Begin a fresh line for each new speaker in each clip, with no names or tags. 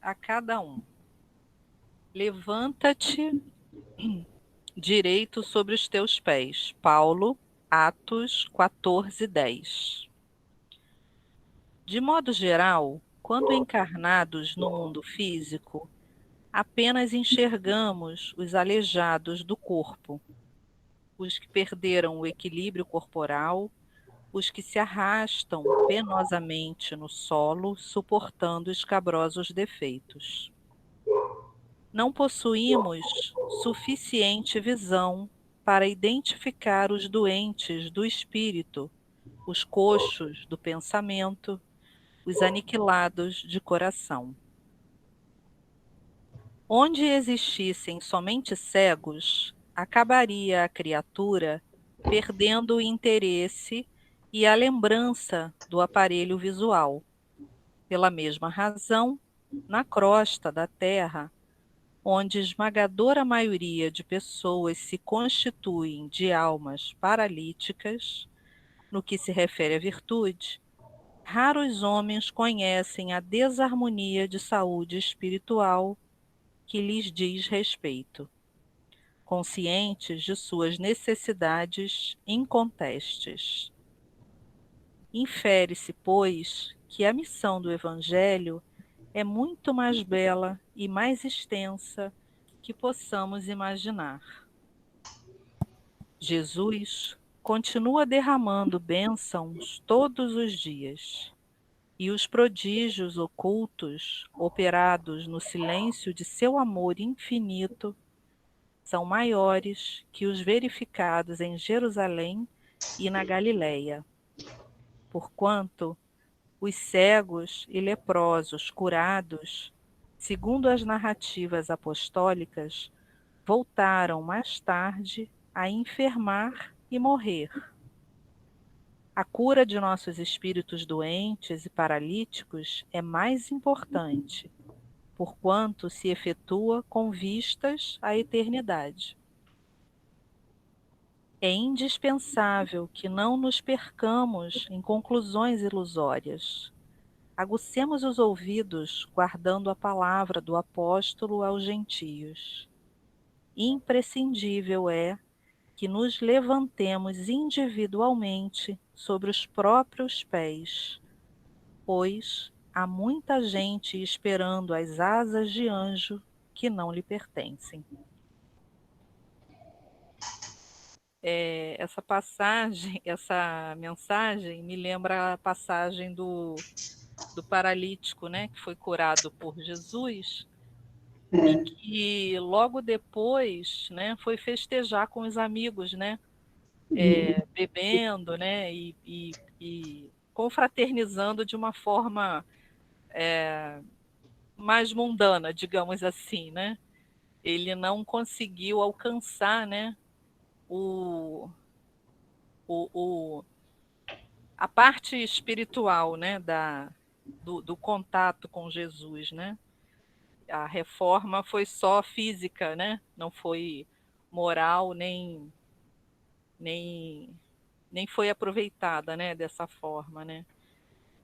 a cada um: levanta-te direito sobre os teus pés. Paulo, Atos 14:10. De modo geral, quando encarnados no mundo físico, apenas enxergamos os aleijados do corpo, os que perderam o equilíbrio corporal, os que se arrastam penosamente no solo, suportando escabrosos defeitos. Não possuímos suficiente visão para identificar os doentes do espírito, os coxos do pensamento, os aniquilados de coração. Onde existissem somente cegos, acabaria a criatura perdendo o interesse e a lembrança do aparelho visual. Pela mesma razão, na crosta da Terra, onde esmagadora maioria de pessoas se constituem de almas paralíticas, no que se refere à virtude, raros homens conhecem a desarmonia de saúde espiritual que lhes diz respeito, conscientes de suas necessidades incontestes. Infere-se, pois, que a missão do Evangelho é muito mais bela e mais extensa que possamos imaginar. Jesus continua derramando bênçãos todos os dias, e os prodígios ocultos, operados no silêncio de seu amor infinito, são maiores que os verificados em Jerusalém e na Galileia. Porquanto os cegos e leprosos curados, segundo as narrativas apostólicas, voltaram mais tarde a enfermar e morrer. A cura de nossos espíritos doentes e paralíticos é mais importante, porquanto se efetua com vistas à eternidade. É indispensável que não nos percamos em conclusões ilusórias. Agucemos os ouvidos, guardando a palavra do apóstolo aos gentios. Imprescindível é que nos levantemos individualmente sobre os próprios pés, pois há muita gente esperando as asas de anjo que não lhe pertencem. Essa passagem, essa mensagem me lembra a passagem do paralítico, né, que foi curado por Jesus e que logo depois, né, foi festejar com os amigos, né, bebendo, né, e confraternizando de uma forma mais mundana, digamos assim, né? Ele não conseguiu alcançar, né, o, o, a parte espiritual, né, do contato com Jesus, né? A reforma foi só física, né? Não foi moral, nem, nem foi aproveitada, né, dessa forma, né?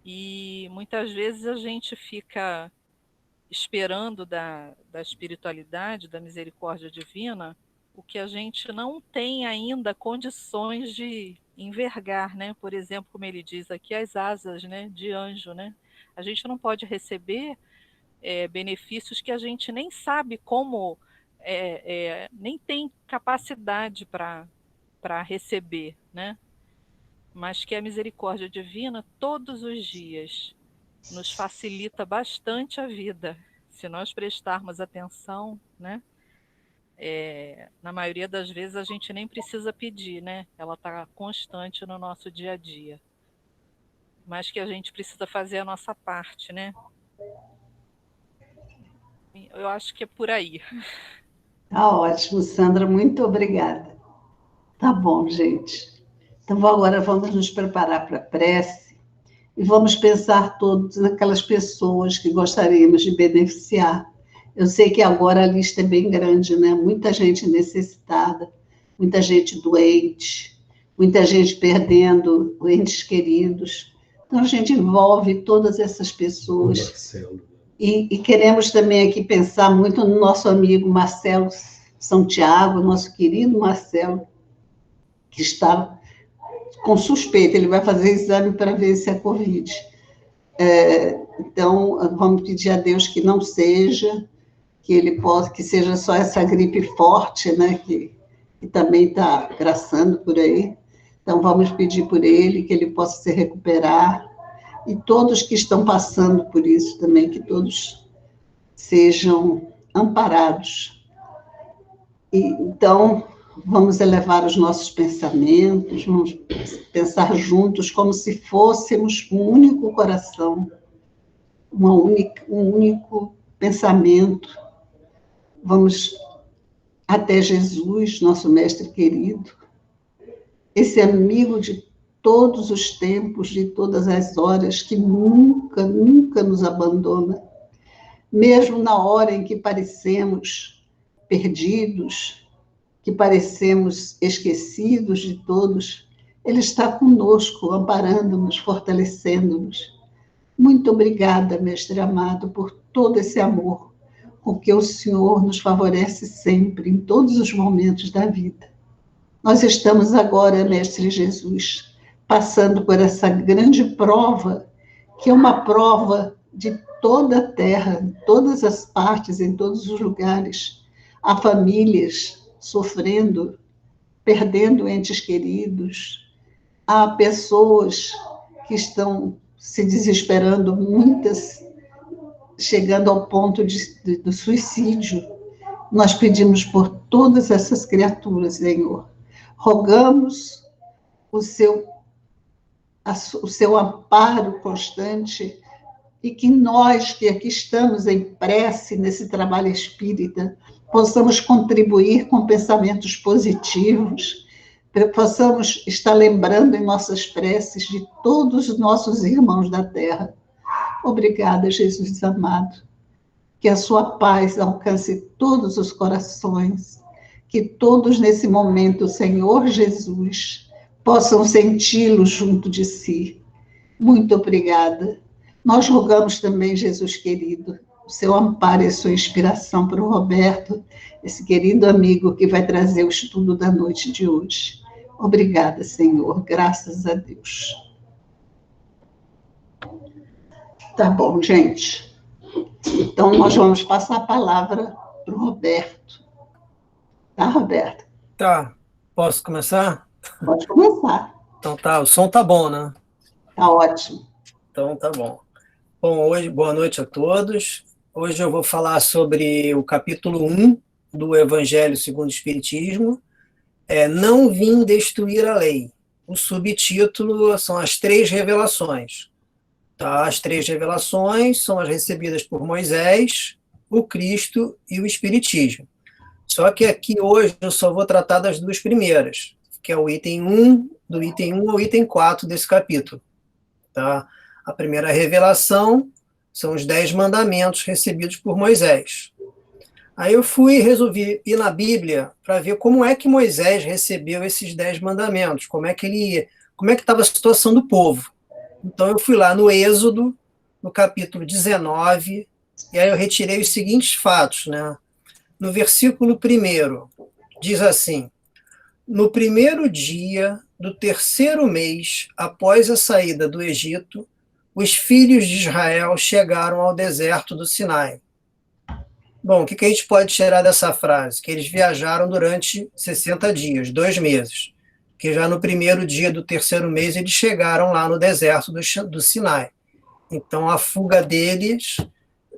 E muitas vezes a gente fica esperando da espiritualidade, da misericórdia divina, o que a gente não tem ainda condições de envergar, né? Por exemplo, como ele diz aqui, as asas, né, de anjo, né? A gente não pode receber benefícios que a gente nem sabe como, nem tem capacidade para receber, né? Mas que a misericórdia divina, todos os dias, nos facilita bastante a vida, se nós prestarmos atenção, né? Na maioria das vezes a gente nem precisa pedir, né? Ela está constante no nosso dia a dia. Mas que a gente precisa fazer a nossa parte, né? Eu acho que é por aí.
Tá ótimo, Sandra, muito obrigada. Tá bom, gente. Então agora vamos nos preparar para a prece e vamos pensar todos naquelas pessoas que gostaríamos de beneficiar. Eu sei que agora a lista é bem grande, né? Muita gente necessitada, muita gente doente, muita gente perdendo entes queridos. Então a gente envolve todas essas pessoas E queremos também aqui pensar muito no nosso amigo Marcelo Santiago, nosso querido Marcelo, que está com suspeita, ele vai fazer exame para ver se é Covid. Então, vamos pedir a Deus que não seja, que ele possa, que seja só essa gripe forte, né, que também está graçando por aí. Então, vamos pedir por ele, que ele possa se recuperar, e todos que estão passando por isso também, que todos sejam amparados. Então, vamos elevar os nossos pensamentos, vamos pensar juntos como se fôssemos um único coração, um único pensamento. Vamos até Jesus, nosso mestre querido, esse amigo de todos os tempos, de todas as horas, que nunca, nunca nos abandona, mesmo na hora em que parecemos perdidos, que parecemos esquecidos de todos, ele está conosco, amparando-nos, fortalecendo-nos. Muito obrigada, mestre amado, por todo esse amor com que o Senhor nos favorece sempre, em todos os momentos da vida. Nós estamos agora, mestre Jesus, passando por essa grande prova, que é uma prova de toda a terra, em todas as partes, em todos os lugares. Há famílias sofrendo, perdendo entes queridos, há pessoas que estão se desesperando, muitas chegando ao ponto do suicídio. Nós pedimos por todas essas criaturas, Senhor. Rogamos o seu amparo constante, e que nós, que aqui estamos em prece, nesse trabalho espírita, possamos contribuir com pensamentos positivos, possamos estar lembrando em nossas preces de todos os nossos irmãos da Terra. Obrigada, Jesus amado. Que a sua paz alcance todos os corações, que todos nesse momento, Senhor Jesus, possam senti-lo junto de si. Muito obrigada. Nós rogamos também, Jesus querido, o seu amparo e a sua inspiração para o Roberto, esse querido amigo que vai trazer o estudo da noite de hoje. Obrigada, Senhor, graças a Deus. Tá bom, gente. Então, nós vamos passar a palavra para o Roberto. Tá, Roberto?
Tá. Posso começar?
Pode começar.
Então tá, o som tá bom, né?
Tá ótimo.
Então tá bom. Bom, hoje, boa noite a todos. Hoje eu vou falar sobre o capítulo 1 do Evangelho segundo o Espiritismo, Não vim destruir a lei. O subtítulo são as 3 revelações. Tá? As 3 revelações são as recebidas por Moisés, o Cristo e o Espiritismo. Só que aqui hoje eu só vou tratar das 2 primeiras, que é o item 1, do item 1 ao item 4 desse capítulo. Tá? A primeira revelação são os 10 mandamentos recebidos por Moisés. Aí eu resolvi ir na Bíblia para ver como é que Moisés recebeu esses 10 mandamentos, como é que estava a situação do povo. Então eu fui lá no Êxodo, no capítulo 19, e aí eu retirei os seguintes fatos, né? No versículo 1, diz assim: no primeiro dia do 3º mês após a saída do Egito, os filhos de Israel chegaram ao deserto do Sinai. Bom, o que a gente pode tirar dessa frase? Que eles viajaram durante 60 dias, 2 meses. Que já no primeiro dia do 3º mês eles chegaram lá no deserto do Sinai. Então a fuga deles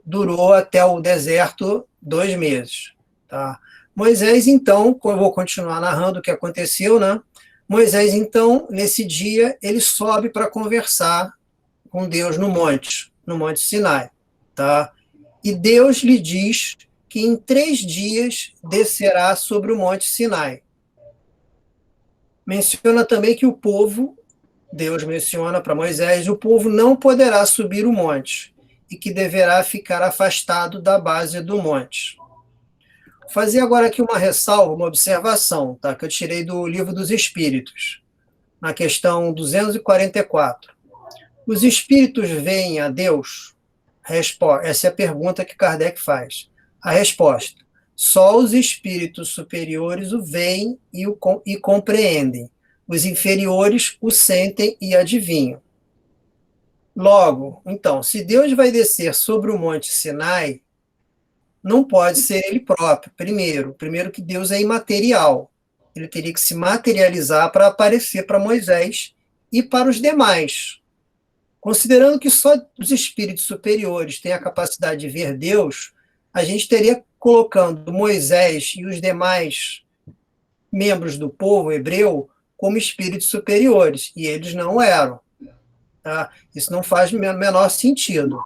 durou até o deserto 2 meses. Tá? Moisés, então, eu vou continuar narrando o que aconteceu, né? Moisés, então, nesse dia, ele sobe para conversar com Deus no Monte Sinai. Tá? E Deus lhe diz que em 3 dias descerá sobre o Monte Sinai. Menciona também que o povo, Deus menciona para Moisés, o povo não poderá subir o monte e que deverá ficar afastado da base do monte. Vou fazer agora aqui uma ressalva, uma observação, tá? Que eu tirei do Livro dos Espíritos, na questão 244. Os espíritos veem a Deus? Essa é a pergunta que Kardec faz. A resposta: só os espíritos superiores o veem e compreendem. Os inferiores o sentem e adivinham. Logo, então, se Deus vai descer sobre o Monte Sinai, não pode ser ele próprio, primeiro que Deus é imaterial. Ele teria que se materializar para aparecer para Moisés e para os demais. Considerando que só os espíritos superiores têm a capacidade de ver Deus, a gente teria colocando Moisés e os demais membros do povo hebreu como espíritos superiores, e eles não eram. Tá? Isso não faz o menor sentido.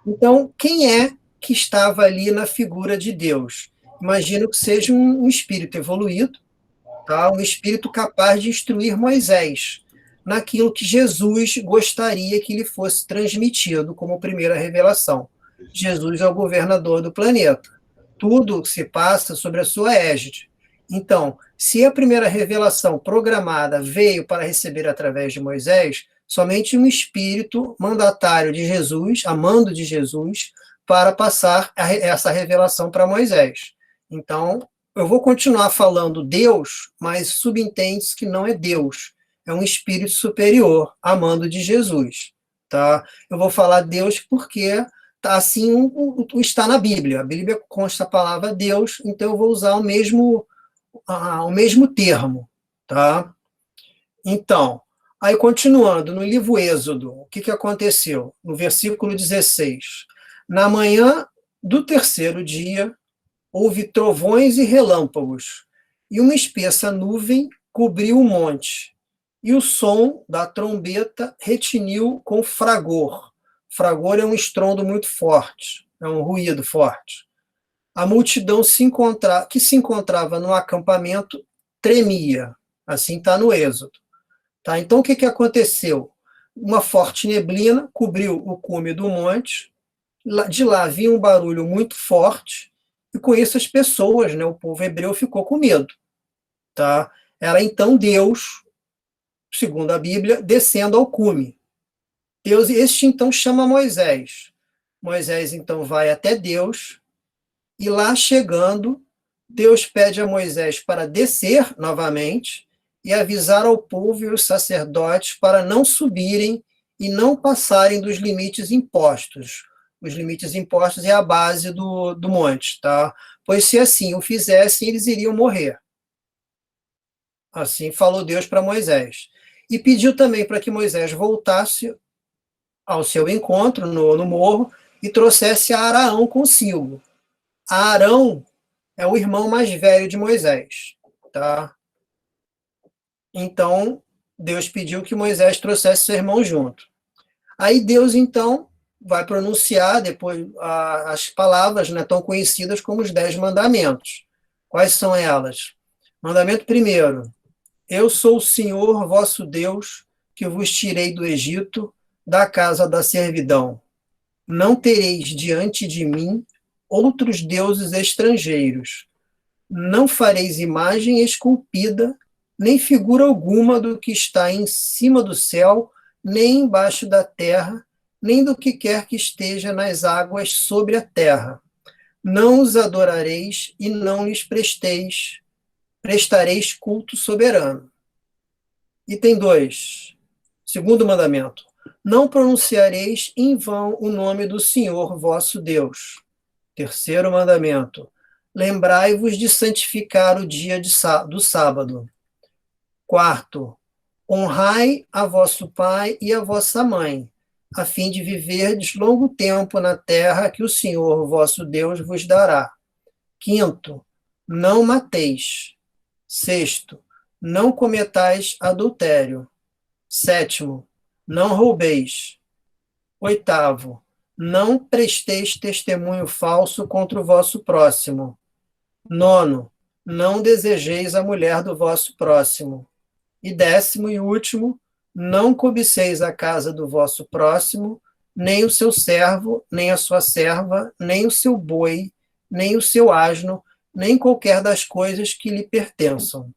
Então, quem é que estava ali na figura de Deus? Imagino que seja um espírito evoluído, tá? Um espírito capaz de instruir Moisés naquilo que Jesus gostaria que lhe fosse transmitido como primeira revelação. Jesus é o governador do planeta. Tudo se passa sobre a sua égide. Então, se a primeira revelação programada veio para receber através de Moisés, somente um espírito mandatário de Jesus, amando de Jesus, para passar essa revelação para Moisés. Então, eu vou continuar falando Deus, mas subentende-se que não é Deus, é um espírito superior, amando de Jesus. Tá? Eu vou falar Deus porque assim está na Bíblia. A Bíblia consta a palavra Deus, então eu vou usar o mesmo termo. Tá? Então, aí continuando, no livro Êxodo, o que aconteceu? No versículo 16. Na manhã do terceiro dia, houve trovões e relâmpagos, e uma espessa nuvem cobriu o monte, e o som da trombeta retiniu com fragor. Fragor é um estrondo muito forte, é um ruído forte. A multidão que se encontrava no acampamento tremia. Assim está no Êxodo. Tá? Então, o que aconteceu? Uma forte neblina cobriu o cume do monte, de lá vinha um barulho muito forte, e com isso as pessoas, né, o povo hebreu ficou com medo. Tá? Era então Deus, segundo a Bíblia, descendo ao cume. Deus, então chama Moisés. Moisés então vai até Deus, e lá chegando, Deus pede a Moisés para descer novamente e avisar ao povo e os sacerdotes para não subirem e não passarem dos limites impostos. Os limites impostos é a base do monte, tá? Pois se assim o fizessem, eles iriam morrer. Assim falou Deus para Moisés. E pediu também para que Moisés voltasse ao seu encontro no morro e trouxesse a Araão consigo. Arão é o irmão mais velho de Moisés. Tá? Então, Deus pediu que Moisés trouxesse seu irmão junto. Aí Deus, então, vai pronunciar depois as palavras, né, tão conhecidas como os 10 mandamentos. Quais são elas? Mandamento primeiro: eu sou o Senhor vosso Deus, que vos tirei do Egito, da casa da servidão. Não tereis diante de mim outros deuses estrangeiros. Não fareis imagem esculpida, nem figura alguma do que está em cima do céu, nem embaixo da terra, nem do que quer que esteja nas águas sobre a terra. Não os adorareis e não lhes prestareis culto soberano. Item 2, segundo mandamento: não pronunciareis em vão o nome do Senhor vosso Deus. Terceiro mandamento: lembrai-vos de santificar o dia do sábado. Quarto: honrai a vosso pai e a vossa mãe, a fim de viverdes longo tempo na terra que o Senhor vosso Deus vos dará. Quinto: não mateis. Sexto: não cometais adultério. Sétimo: não roubeis. Oitavo: não presteis testemunho falso contra o vosso próximo. Nono: não desejeis a mulher do vosso próximo. E 10º e último: não cobiceis a casa do vosso próximo, nem o seu servo, nem a sua serva, nem o seu boi, nem o seu asno, nem qualquer das coisas que lhe pertençam.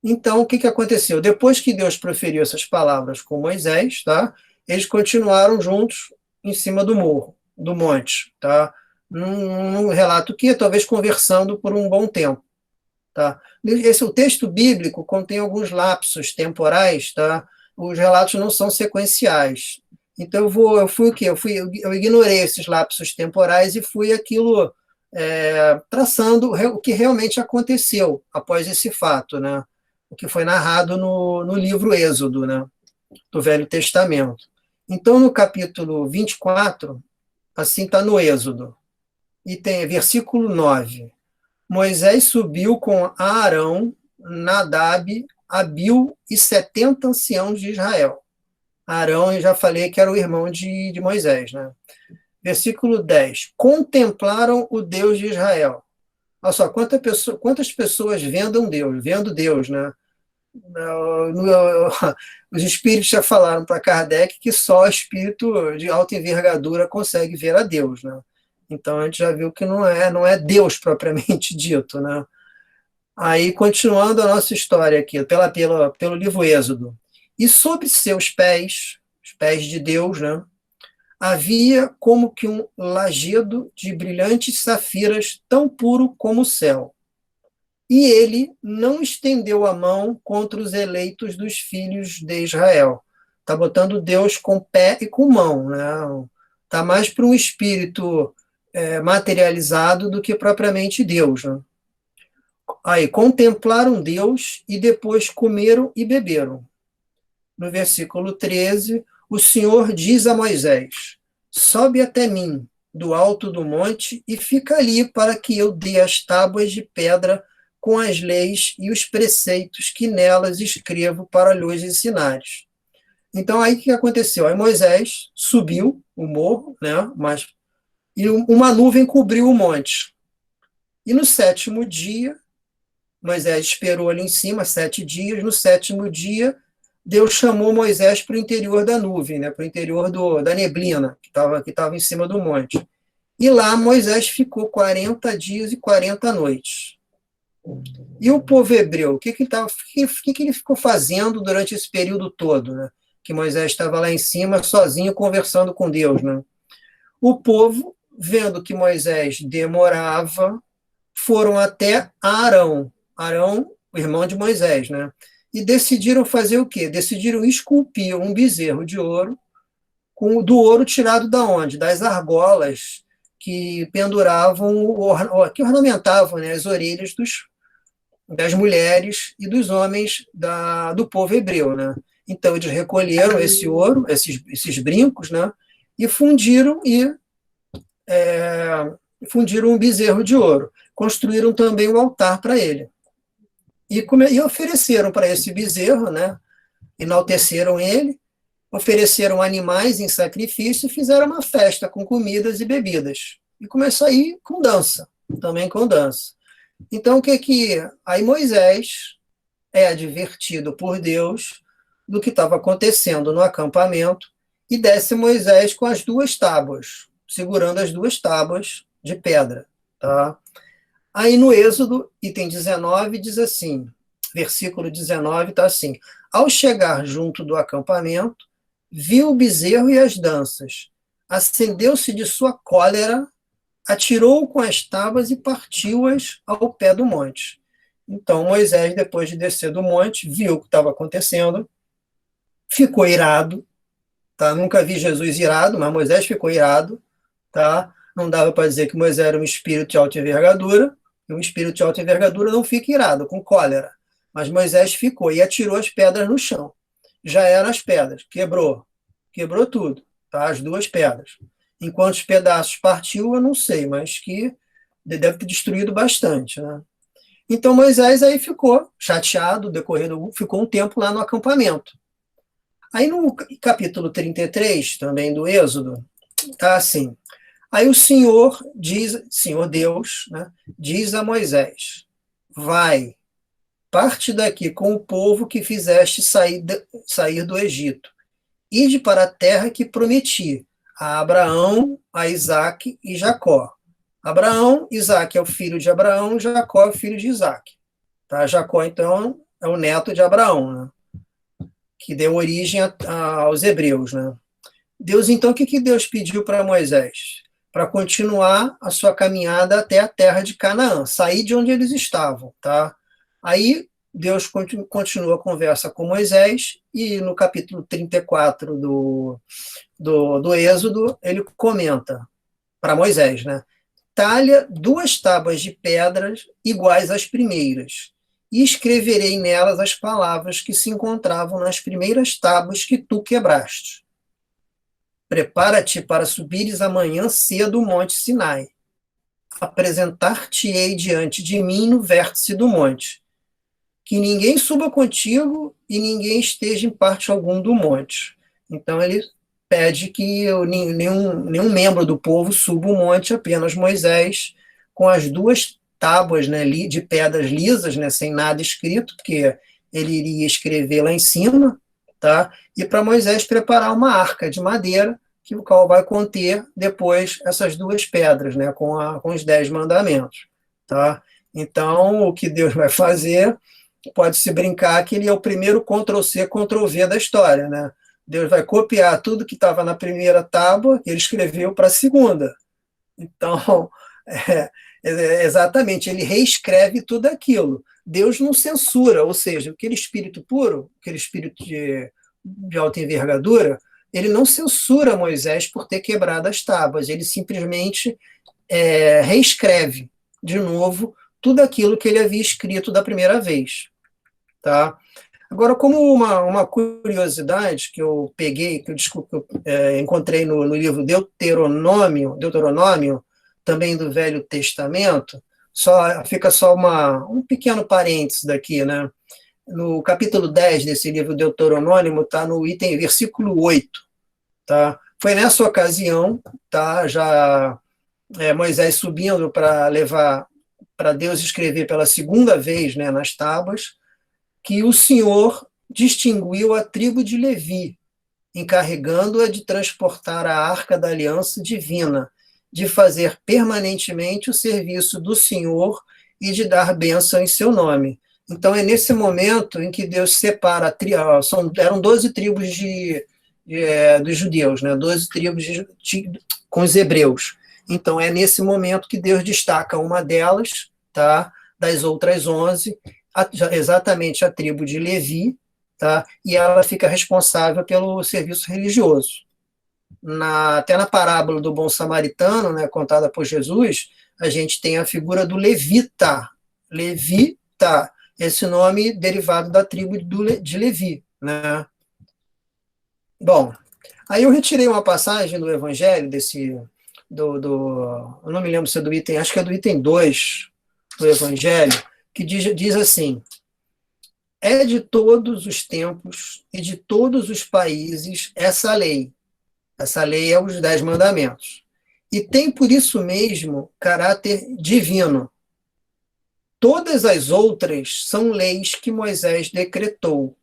Então, o que aconteceu? Depois que Deus proferiu essas palavras com Moisés, tá? Eles continuaram juntos em cima do morro. do monte, tá? Num relato que talvez conversando por um bom tempo, tá? O texto bíblico contém alguns lapsos temporais, tá? Os relatos não são sequenciais. Então eu fui o quê? Eu ignorei esses lapsos temporais e fui aquilo traçando o que realmente aconteceu após esse fato, né? O que foi narrado no livro Êxodo, né? Do Velho Testamento. Então, no capítulo 24, assim está no Êxodo, e tem versículo 9. Moisés subiu com Arão, Nadab, Abiú e 70 anciãos de Israel. Arão, eu já falei que era o irmão de Moisés, né? Versículo 10. Contemplaram o Deus de Israel. Olha só, quantas pessoas vendo Deus, né? Os espíritos já falaram para Kardec que só espírito de alta envergadura consegue ver a Deus, né? Então a gente já viu que não é Deus propriamente dito, né? Aí, continuando a nossa história aqui, pelo livro Êxodo. E sobre seus pés, os pés de Deus, né? Havia como que um lajedo de brilhantes safiras, tão puro como o céu. E ele não estendeu a mão contra os eleitos dos filhos de Israel. Está botando Deus com pé e com mão, né? Está mais para um espírito materializado do que propriamente Deus, né? Aí, contemplaram Deus e depois comeram e beberam. No versículo 13, o Senhor diz a Moisés: sobe até mim, do alto do monte, e fica ali para que eu dê as tábuas de pedra com as leis e os preceitos que nelas escrevo para lhes ensinares. Então, aí o que aconteceu? Aí Moisés subiu o morro, né, e uma nuvem cobriu o monte. E no 7º dia, Moisés esperou ali em cima 7 dias. No 7º dia, Deus chamou Moisés para o interior da nuvem, né, para o interior da neblina que estava em cima do monte. E lá Moisés ficou 40 dias e 40 noites. E o povo hebreu, o que ele ficou fazendo durante esse período todo, né? Que Moisés estava lá em cima, sozinho, conversando com Deus, né? O povo, vendo que Moisés demorava, foram até Arão, o irmão de Moisés, né? E decidiram fazer o quê? Decidiram esculpir um bezerro de ouro, do ouro tirado da onde? Das argolas que penduravam, que ornamentavam, né, as orelhas das mulheres e dos homens do povo hebreu, né? Então eles recolheram esse ouro, esses brincos, né? E fundiram um bezerro de ouro. Construíram também um altar para ele. E ofereceram para esse bezerro, né? Enalteceram ele, ofereceram animais em sacrifício e fizeram uma festa com comidas e bebidas. E começou aí com dança, também com dança. Então, aí Moisés é advertido por Deus do que estava acontecendo no acampamento e desce Moisés com as 2 tábuas, segurando as 2 tábuas de pedra, tá? Aí no Êxodo, item 19, diz assim, versículo 19 está assim: ao chegar junto do acampamento, viu o bezerro e as danças, acendeu-se de sua cólera, atirou com as tábuas e partiu-as ao pé do monte. Então Moisés, depois de descer do monte, viu o que estava acontecendo, ficou irado, tá? Nunca vi Jesus irado, mas Moisés ficou irado, tá? Não dava para dizer que Moisés era um espírito de alta envergadura, e um espírito de alta envergadura não fica irado, com cólera. Mas Moisés ficou e atirou as pedras no chão. Já eram as pedras, quebrou tudo, tá? As 2 pedras. Em quantos pedaços partiu, eu não sei, mas que deve ter destruído bastante, né? Então Moisés aí ficou chateado, ficou um tempo lá no acampamento. Aí no capítulo 33, também do Êxodo, está assim: aí o Senhor Deus, né, diz a Moisés: vai, parte daqui com o povo que fizeste sair do Egito, ide para a terra que prometi a Abraão, a Isaque e Jacó. Isaque é o filho de Abraão, Jacó é o filho de Isaque. Tá? Jacó, então, é o neto de Abraão, né? Que deu origem aos hebreus, né? Deus, então, o que Deus pediu para Moisés? para continuar a sua caminhada até a terra de Canaã, sair de onde eles estavam, tá? Aí Deus continua a conversa com Moisés, e no capítulo 34 do Êxodo, ele comenta para Moisés, né? Talha 2 tábuas de pedras iguais às primeiras, e escreverei nelas as palavras que se encontravam nas primeiras tábuas que tu quebraste. Prepara-te para subires amanhã cedo o monte Sinai. Apresentar-te-ei diante de mim no vértice do monte. Que ninguém suba contigo e ninguém esteja em parte algum do monte. Então ele pede que nenhum membro do povo suba o monte, apenas Moisés, com as 2 tábuas, né, de pedras lisas, né, sem nada escrito, porque ele iria escrever lá em cima, tá? E para Moisés preparar uma arca de madeira, que o qual vai conter depois essas 2 pedras, né, com os 10 mandamentos, tá? Então, o que Deus vai fazer, pode-se brincar que ele é o primeiro Ctrl+C, Ctrl+V da história, né? Deus vai copiar tudo que estava na primeira tábua, que ele escreveu, para a segunda. Então, exatamente, ele reescreve tudo aquilo. Deus não censura, ou seja, aquele espírito puro, aquele espírito de alta envergadura, ele não censura Moisés por ter quebrado as tábuas, ele simplesmente reescreve de novo tudo aquilo que ele havia escrito da primeira vez. Tá? Agora, como uma curiosidade que eu peguei, que eu encontrei no livro Deuteronômio, também do Velho Testamento, fica só um pequeno parênteses daqui, né? No capítulo 10 desse livro Deuteronômio, está no versículo 8. Tá? Foi nessa ocasião, tá, já Moisés subindo para Deus escrever pela segunda vez, né, nas tábuas, que o Senhor distinguiu a tribo de Levi, encarregando-a de transportar a arca da aliança divina, de fazer permanentemente o serviço do Senhor e de dar bênção em seu nome. Então é nesse momento em que Deus separa, eram 12 tribos dos judeus, né? 12 tribos com os hebreus. Então é nesse momento que Deus destaca uma delas, tá? Das outras 11, exatamente a tribo de Levi, tá? E ela fica responsável pelo serviço religioso. Até na parábola do bom samaritano, né, contada por Jesus, a gente tem a figura do levita. Levita, esse nome derivado da tribo de Levi, né? Bom, aí eu retirei uma passagem do Evangelho, eu não me lembro se é do item, acho que é do item 2 do Evangelho, que diz assim: é de todos os tempos e de todos os países essa lei. Essa lei é os 10 mandamentos. E tem por isso mesmo caráter divino. Todas as outras são leis que Moisés decretou,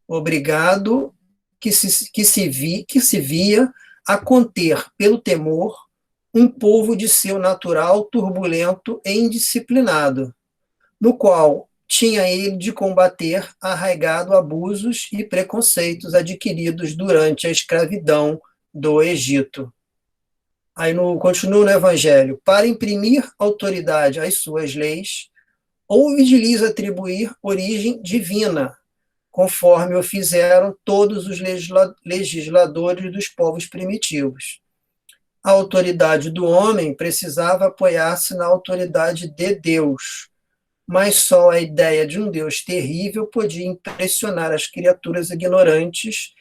obrigado que se via a conter pelo temor um povo de seu natural turbulento e indisciplinado, no qual tinha ele de combater arraigado abusos e preconceitos adquiridos durante a escravidão do Egito. Aí continua no Evangelho: para imprimir autoridade às suas leis, houve-lhes de lhes atribuir origem divina, conforme o fizeram todos os legisladores dos povos primitivos. A autoridade do homem precisava apoiar-se na autoridade de Deus, mas só a ideia de um Deus terrível podia impressionar as criaturas ignorantes,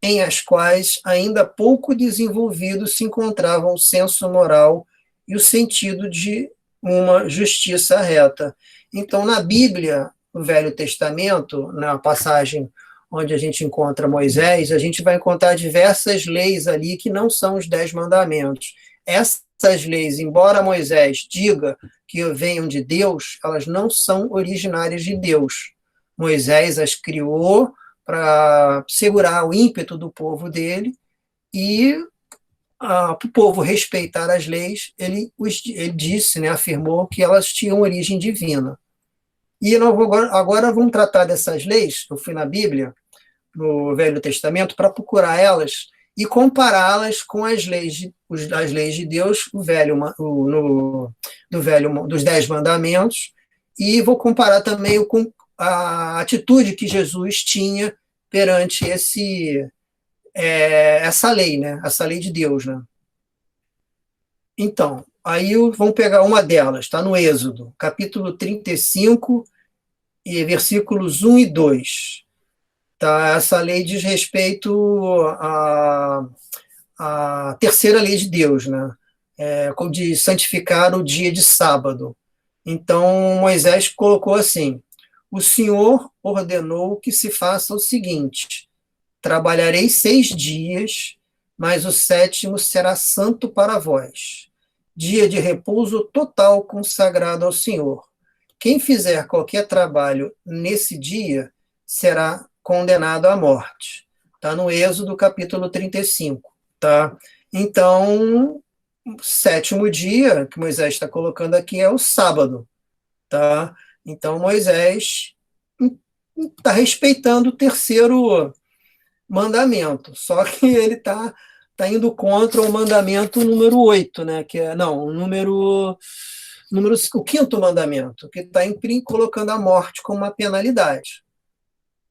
em as quais ainda pouco desenvolvido se encontravam o senso moral e o sentido de uma justiça reta. Então, na Bíblia, no Velho Testamento, na passagem onde a gente encontra Moisés, a gente vai encontrar diversas leis ali que não são os 10 mandamentos. Essas leis, embora Moisés diga que venham de Deus, elas não são originárias de Deus. Moisés as criou para segurar o ímpeto do povo dele e, para o povo respeitar as leis, ele disse, né, afirmou que elas tinham origem divina. E agora vamos tratar dessas leis. Eu fui na Bíblia, no Velho Testamento, para procurar elas, e compará-las com as leis de Deus, dos 10 mandamentos, e vou comparar também com a atitude que Jesus tinha perante essa lei, né? Essa lei de Deus, né? Então, aí vamos pegar uma delas, está no Êxodo, capítulo 35, e versículos 1 e 2. Tá? Essa lei diz respeito à terceira lei de Deus, né? De santificar o dia de sábado. Então, Moisés colocou assim: o Senhor ordenou que se faça o seguinte: trabalharei 6 dias, mas o 7º será santo para vós, dia de repouso total consagrado ao Senhor. Quem fizer qualquer trabalho nesse dia será condenado à morte. Está no Êxodo, capítulo 35. Tá? Então, o 7º dia que Moisés está colocando aqui é o sábado. Tá? Então, Moisés está respeitando o terceiro mandamento, só que ele está indo contra o mandamento número 8, né? O 5º mandamento, que está colocando a morte como uma penalidade.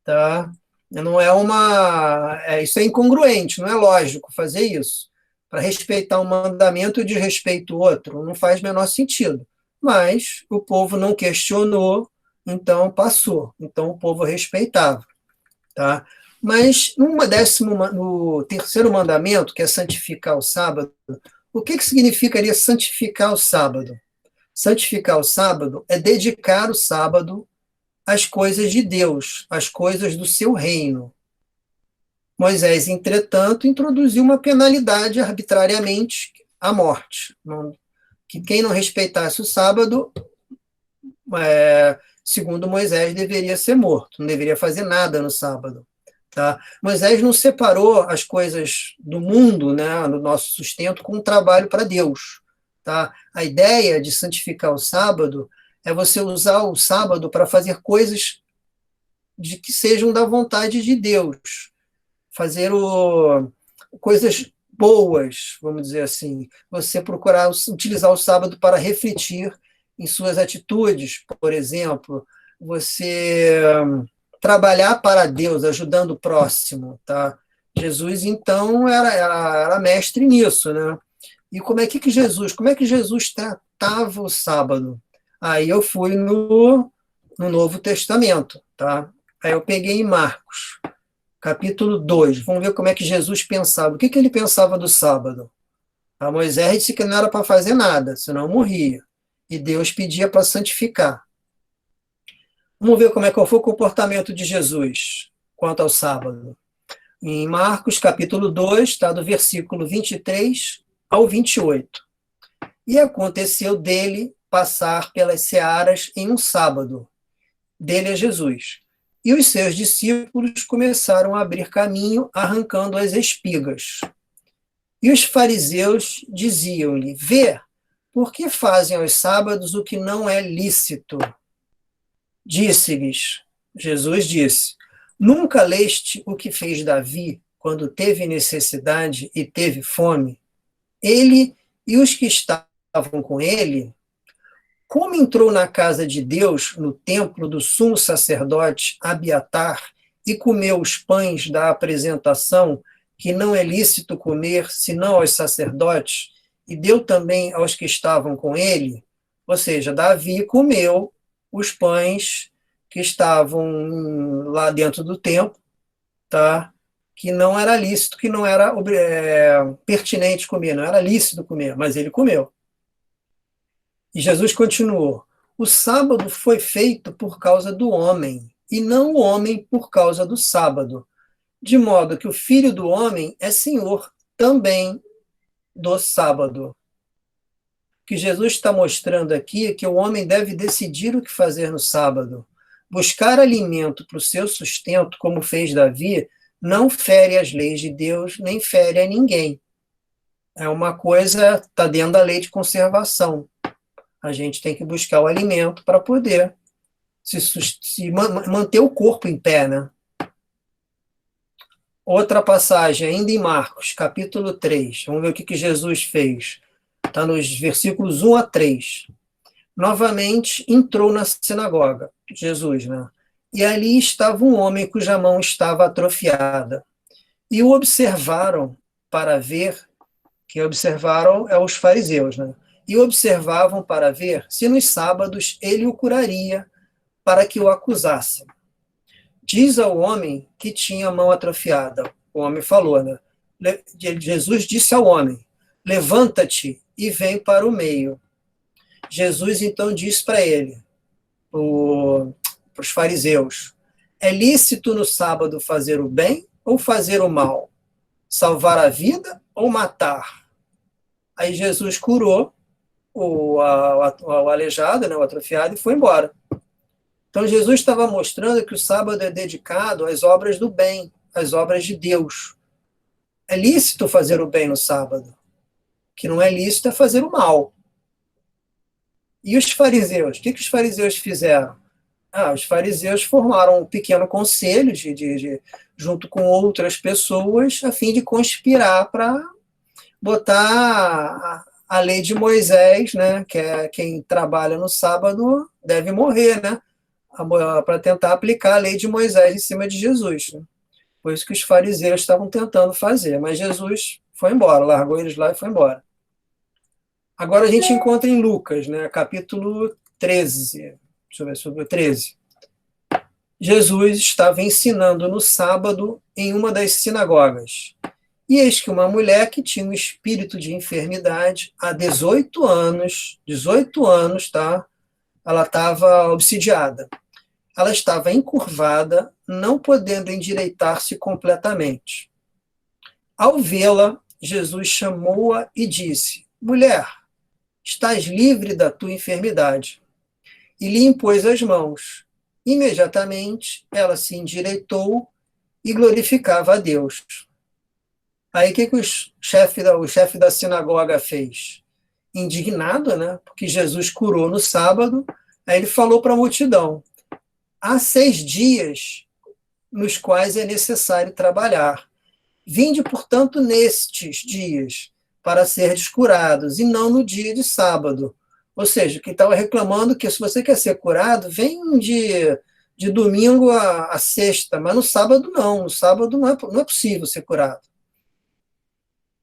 Tá? Não isso é incongruente, não é lógico fazer isso. Para respeitar um mandamento e desrespeito o outro, não faz o menor sentido. Mas o povo não questionou, então passou. Então o povo respeitava. Tá? Mas no terceiro mandamento, que é santificar o sábado, o que significaria santificar o sábado? Santificar o sábado é dedicar o sábado às coisas de Deus, às coisas do seu reino. Moisés, entretanto, introduziu uma penalidade arbitrariamente, a morte. Que quem não respeitasse o sábado, segundo Moisés, deveria ser morto, não deveria fazer nada no sábado. Tá? Moisés não separou as coisas do mundo, né, do nosso sustento, com o trabalho para Deus. Tá? A ideia de santificar o sábado é você usar o sábado para fazer coisas que sejam da vontade de Deus, fazer coisas boas, vamos dizer assim. Você procurar utilizar o sábado para refletir em suas atitudes, por exemplo, você trabalhar para Deus, ajudando o próximo. Tá? Jesus, então, era mestre nisso, né? E como é que Jesus tratava o sábado? Aí eu fui no Novo Testamento, tá? Aí eu peguei em Marcos, capítulo 2. Vamos ver como é que Jesus pensava. O que ele pensava do sábado? A Moisés disse que não era para fazer nada, senão morria. E Deus pedia para santificar. Vamos ver qual foi o comportamento de Jesus quanto ao sábado. Em Marcos, capítulo 2, está do versículo 23 ao 28. E aconteceu dele passar pelas searas em um sábado. Dele é Jesus. E os seus discípulos começaram a abrir caminho, arrancando as espigas. E os fariseus diziam-lhe: vê, por que fazem aos sábados o que não é lícito? Disse-lhes, Jesus disse: nunca leste o que fez Davi quando teve necessidade e teve fome? Ele e os que estavam com ele, como entrou na casa de Deus, no templo do sumo sacerdote Abiatar, e comeu os pães da apresentação, que não é lícito comer, senão aos sacerdotes, e deu também aos que estavam com ele? Ou seja, Davi comeu os pães que estavam lá dentro do templo, tá? Que não era lícito, que não era pertinente comer, não era lícito comer, mas ele comeu. E Jesus continuou: o sábado foi feito por causa do homem, e não o homem por causa do sábado, de modo que o Filho do Homem é Senhor também do sábado. O que Jesus está mostrando aqui é que o homem deve decidir o que fazer no sábado. Buscar alimento para o seu sustento, como fez Davi, não fere as leis de Deus, nem fere a ninguém. É uma coisa, está dentro da lei de conservação. A gente tem que buscar o alimento para poder manter o corpo em pé, né? Outra passagem, ainda em Marcos, capítulo 3. Vamos ver o que Jesus fez. Está nos versículos 1 a 3. Novamente entrou na sinagoga, Jesus, né? E ali estava um homem cuja mão estava atrofiada. E o observaram para ver, quem observaram é os fariseus, né? E observavam para ver se nos sábados ele o curaria, para que o acusassem. Diz ao homem que tinha a mão atrofiada. O homem falou, né? Jesus disse ao homem: levanta-te e vem para o meio. Jesus então disse para ele, para os fariseus: é lícito no sábado fazer o bem ou fazer o mal? Salvar a vida ou matar? Aí Jesus curou o aleijado, né, o atrofiado, e foi embora. Então Jesus estava mostrando que o sábado é dedicado às obras do bem, às obras de Deus. É lícito fazer o bem no sábado. O que não é lícito é fazer o mal. E os fariseus? O que os fariseus fizeram? Os fariseus formaram um pequeno conselho junto com outras pessoas a fim de conspirar para botar a lei de Moisés, né, que é quem trabalha no sábado deve morrer, né, para tentar aplicar a lei de Moisés em cima de Jesus. Né? Foi isso que os fariseus estavam tentando fazer, mas Jesus foi embora, largou eles lá e foi embora. Agora a gente encontra em Lucas, né, capítulo 13. Deixa eu ver sobre o 13. Jesus estava ensinando no sábado em uma das sinagogas. E eis que uma mulher que tinha um espírito de enfermidade há 18 anos, tá? Ela estava obsidiada. Ela estava encurvada, não podendo endireitar-se completamente. Ao vê-la, Jesus chamou-a e disse: mulher, estás livre da tua enfermidade. E lhe impôs as mãos. Imediatamente, ela se endireitou e glorificava a Deus. Aí, o que o chefe da sinagoga fez? Indignado, né? Porque Jesus curou no sábado, aí ele falou para a multidão: há 6 dias nos quais é necessário trabalhar. Vinde, portanto, nestes dias, para serdes curados, e não no dia de sábado. Ou seja, que estava reclamando que se você quer ser curado, vem de domingo a sexta, mas no sábado não. No sábado não é possível ser curado.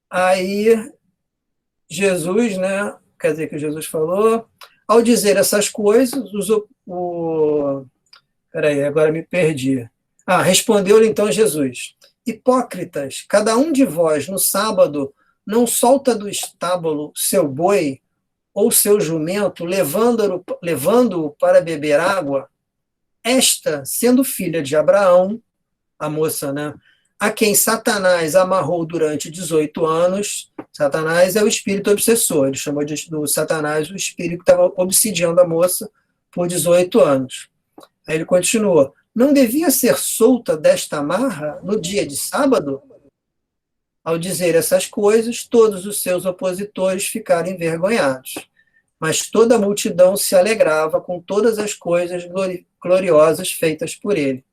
Aí Jesus, né? Quer dizer que Jesus falou, ao dizer essas coisas, peraí, agora me perdi. Respondeu-lhe então Jesus: hipócritas, cada um de vós no sábado não solta do estábulo seu boi ou seu jumento, levando-o para beber água? Esta, sendo filha de Abraão, a moça, né, a quem Satanás amarrou durante 18 anos, Satanás é o espírito obsessor, ele chamou do Satanás o espírito que estava obsidiando a moça por 18 anos. Aí ele continuou: não devia ser solta desta amarra no dia de sábado? Ao dizer essas coisas, todos os seus opositores ficaram envergonhados, mas toda a multidão se alegrava com todas as coisas gloriosas feitas por ele.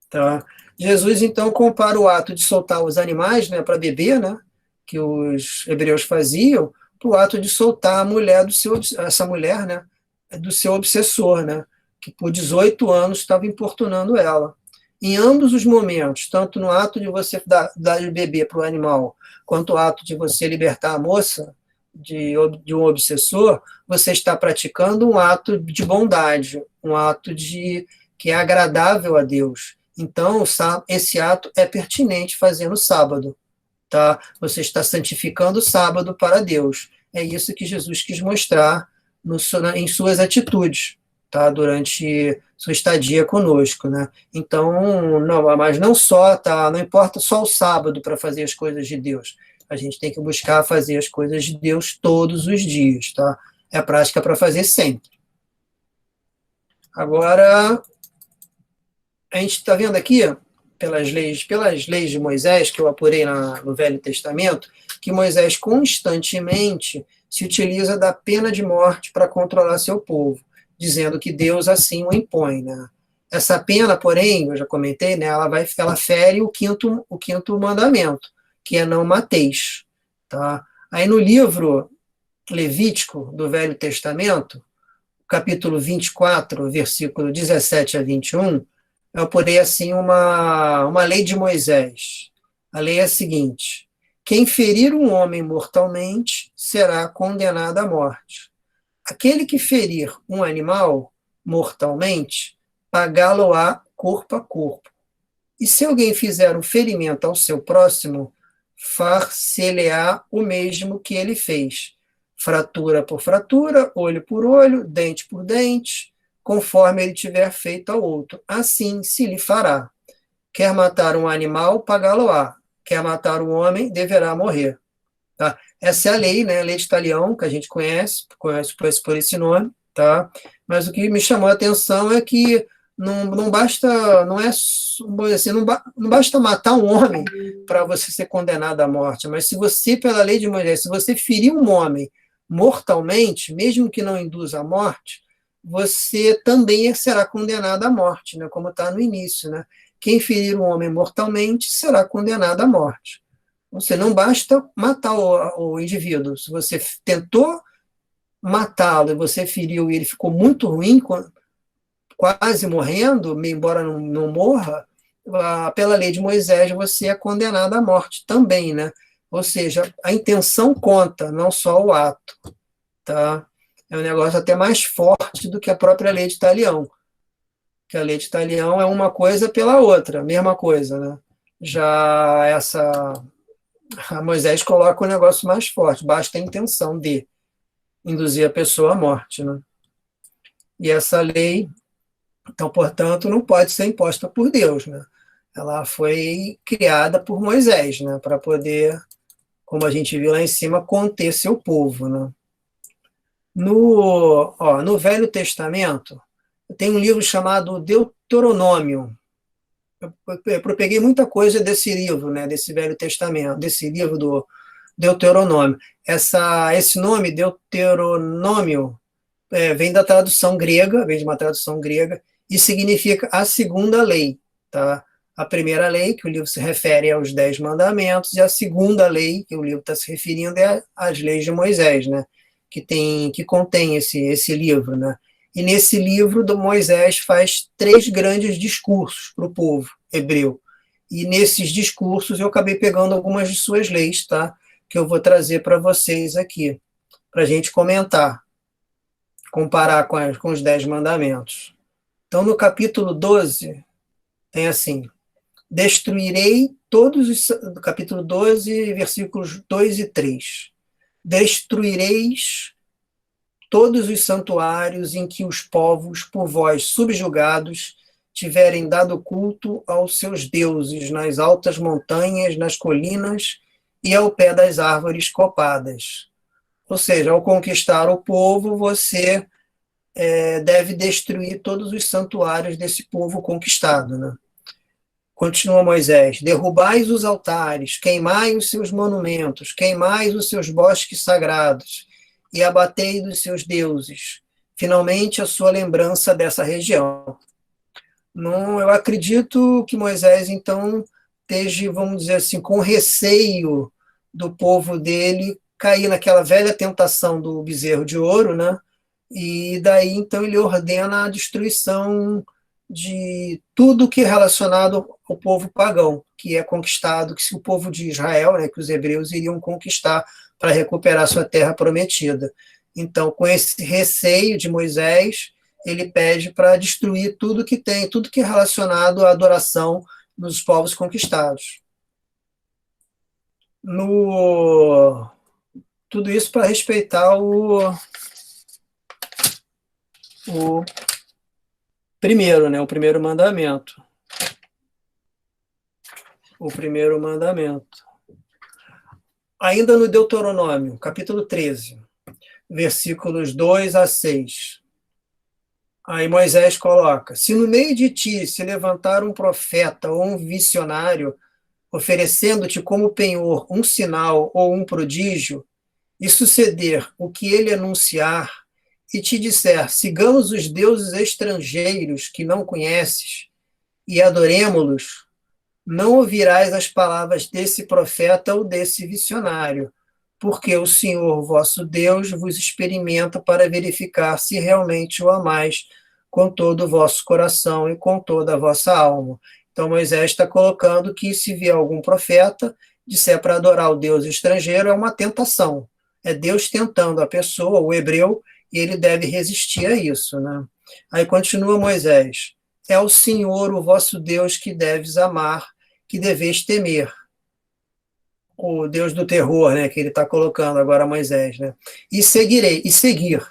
Tá? Jesus, então, compara o ato de soltar os animais, né, para beber, né, que os hebreus faziam, para o ato de soltar a mulher essa mulher, né, do seu obsessor, né, que por 18 anos estava importunando ela. Em ambos os momentos, tanto no ato de você dar de beber para o animal, quanto o ato de você libertar a moça de um obsessor, você está praticando um ato de bondade, um ato que é agradável a Deus. Então, esse ato é pertinente fazer no sábado. Tá? Você está santificando o sábado para Deus. É isso que Jesus quis mostrar em suas atitudes, tá? Durante sua estadia conosco. Né? Então, mas não só, tá? Não importa só o sábado para fazer as coisas de Deus. A gente tem que buscar fazer as coisas de Deus todos os dias. Tá? É a prática para fazer sempre. Agora, a gente está vendo aqui, pelas leis de Moisés, que eu apurei no Velho Testamento, que Moisés constantemente se utiliza da pena de morte para controlar seu povo, dizendo que Deus assim o impõe. Né? Essa pena, porém, eu já comentei, né, ela fere o quinto mandamento, que é não mateis. Tá? Aí no livro Levítico do Velho Testamento, capítulo 24, versículo 17 a 21, eu porei assim uma lei de Moisés. A lei é a seguinte: quem ferir um homem mortalmente será condenado à morte. Aquele que ferir um animal mortalmente, pagá-lo-á corpo a corpo. E se alguém fizer um ferimento ao seu próximo, far-se-lhe-á o mesmo que ele fez, fratura por fratura, olho por olho, dente por dente, conforme ele tiver feito ao outro. Assim se lhe fará. Quer matar um animal, pagá-lo-á. Quer matar um homem, deverá morrer. Tá? Essa é a lei, né? A lei de Talião, que a gente conhece por esse nome, tá? Mas o que me chamou a atenção é que não basta, não é assim, não basta matar um homem para você ser condenado à morte, mas se você, pela lei de Moisés, se você ferir um homem mortalmente, mesmo que não induza à morte, você também será condenado à morte, né? Como está no início, né? Quem ferir um homem mortalmente será condenado à morte. Você não basta matar o indivíduo. Se você tentou matá-lo e você feriu e ele ficou muito ruim, quase morrendo, embora não morra, pela lei de Moisés você é condenado à morte também, né? Ou seja, a intenção conta, não só o ato, tá? É um negócio até mais forte do que a própria lei de Talião, que a lei de Talião é uma coisa pela outra, mesma coisa, né? Já a Moisés coloca um negócio mais forte, basta a intenção de induzir a pessoa à morte, né? E essa lei, então, portanto, não pode ser imposta por Deus, né? Ela foi criada por Moisés, né? Para poder, como a gente viu lá em cima, conter seu povo, né? No Velho Testamento, tem um livro chamado Deuteronômio. Eu peguei muita coisa desse livro, né? Desse Velho Testamento, desse livro do Deuteronômio. Esse nome, Deuteronômio, vem da tradução grega, vem de uma tradução grega, e significa a segunda lei. Tá? A primeira lei, que o livro se refere aos 10 mandamentos, e a segunda lei, que o livro está se referindo, é às leis de Moisés, né? que contém esse livro. Né? E nesse livro, Moisés faz 3 grandes discursos para o povo hebreu. E nesses discursos eu acabei pegando algumas de suas leis, tá? Que eu vou trazer para vocês aqui, para a gente comentar, comparar com os 10 mandamentos. Então, no capítulo 12, tem assim: destruirei todos os... Capítulo 12, versículos 2 e 3. Destruireis todos os santuários em que os povos, por vós subjugados, tiverem dado culto aos seus deuses, nas altas montanhas, nas colinas e ao pé das árvores copadas. Ou seja, ao conquistar o povo, você deve destruir todos os santuários desse povo conquistado. Né? Continua Moisés: derrubais os altares, queimai os seus monumentos, queimai os seus bosques sagrados, e abatei dos seus deuses, finalmente a sua lembrança dessa região. Não, eu acredito que Moisés, então, esteja, vamos dizer assim, com receio do povo dele cair naquela velha tentação do bezerro de ouro, né? E daí, então, ele ordena a destruição de tudo que é relacionado ao povo pagão, que é conquistado, que se o povo de Israel, né, que os hebreus iriam conquistar para recuperar sua terra prometida. Então, com esse receio de Moisés, ele pede para destruir tudo que tem, tudo que é relacionado à adoração nos povos conquistados. Tudo isso para respeitar o primeiro, né, o primeiro mandamento. O primeiro mandamento. Ainda no Deuteronômio, capítulo 13, versículos 2 a 6. Aí Moisés coloca: se no meio de ti se levantar um profeta ou um visionário, oferecendo-te como penhor um sinal ou um prodígio, e suceder o que ele anunciar, e te disser, sigamos os deuses estrangeiros que não conheces e adoremo-los, não ouvirás as palavras desse profeta ou desse visionário, porque o Senhor vosso Deus vos experimenta para verificar se realmente o amais com todo o vosso coração e com toda a vossa alma. Então Moisés está colocando que se vier algum profeta, disser para adorar o Deus estrangeiro, é uma tentação. É Deus tentando a pessoa, o hebreu, e ele deve resistir a isso, né? Aí continua Moisés, é o Senhor, o vosso Deus, que deves amar, que deveis temer. O Deus do terror, né, que ele está colocando agora Moisés, né? E seguir.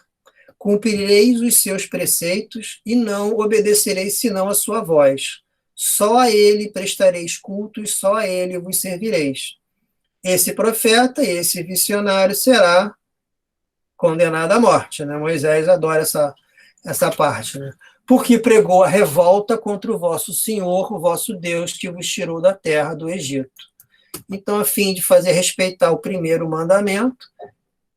Cumprireis os seus preceitos e não obedecereis senão a sua voz. Só a ele prestareis culto e só a ele vos servireis. Esse profeta, esse visionário será condenado à morte, né? Moisés adora essa parte, né? Porque pregou a revolta contra o vosso Senhor, o vosso Deus, que vos tirou da terra do Egito. Então, a fim de fazer respeitar o primeiro mandamento,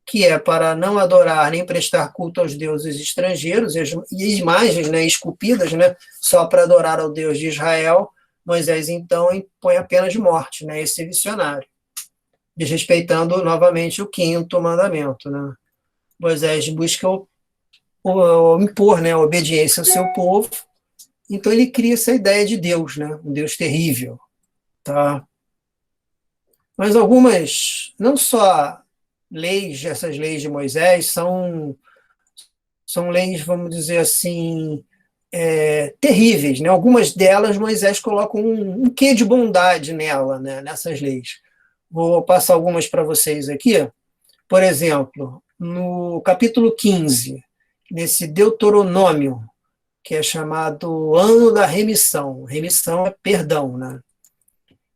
que é para não adorar nem prestar culto aos deuses estrangeiros e imagens, né, esculpidas, né, só para adorar ao Deus de Israel, Moisés, então, impõe a pena de morte, né, esse visionário, desrespeitando novamente o quinto mandamento, né? Moisés busca impor, né, a obediência ao seu povo, então ele cria essa ideia de Deus, né, um Deus terrível, tá? Mas algumas, não só leis, essas leis de Moisés, são leis, vamos dizer assim, terríveis, né? Algumas delas Moisés coloca um quê de bondade nela, né, nessas leis. Vou passar algumas para vocês aqui. Por exemplo, no capítulo 15, nesse Deuteronômio, que é chamado Ano da Remissão. Remissão é perdão, né?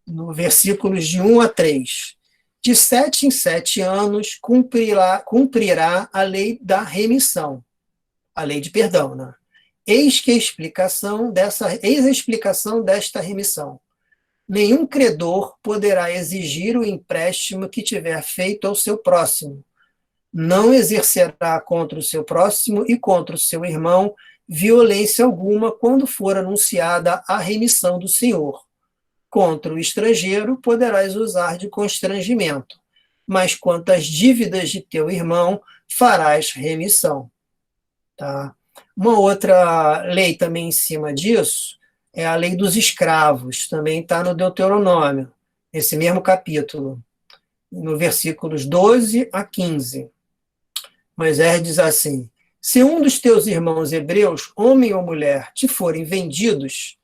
No versículos de 1 a 3. De 7 em 7 anos cumprirá a lei da remissão, a lei de perdão, né? Eis a explicação desta remissão. Nenhum credor poderá exigir o empréstimo que tiver feito ao seu próximo. Não exercerá contra o seu próximo e contra o seu irmão violência alguma quando for anunciada a remissão do Senhor. Contra o estrangeiro poderás usar de constrangimento, mas quanto às dívidas de teu irmão, farás remissão. Tá? Uma outra lei também em cima disso é a lei dos escravos, também está no Deuteronômio, nesse mesmo capítulo, no versículos 12 a 15. Moisés diz assim, se um dos teus irmãos hebreus, homem ou mulher, te forem vendidos,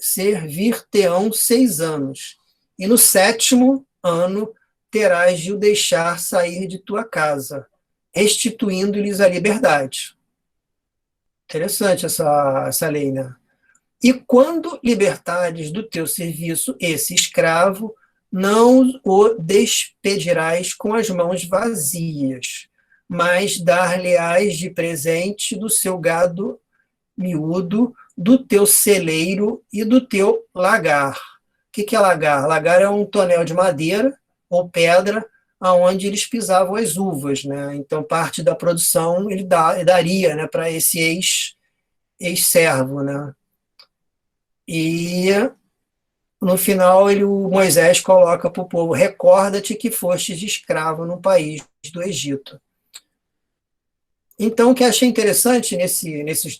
servir-te-ão 6 anos, e no 7º ano terás de o deixar sair de tua casa, restituindo-lhes a liberdade. Interessante essa lei, né? E quando libertares do teu serviço esse escravo, não o despedirás com as mãos vazias, mas dar-lhe-ás de presente do seu gado miúdo, do teu celeiro e do teu lagar. O que é lagar? Lagar é um tonel de madeira ou pedra onde eles pisavam as uvas, né? Então, parte da produção ele daria, né, para esse ex-servo, né? E, no final, o Moisés coloca para o povo, recorda-te que fostes escravo no país do Egito. Então, o que eu achei interessante nessas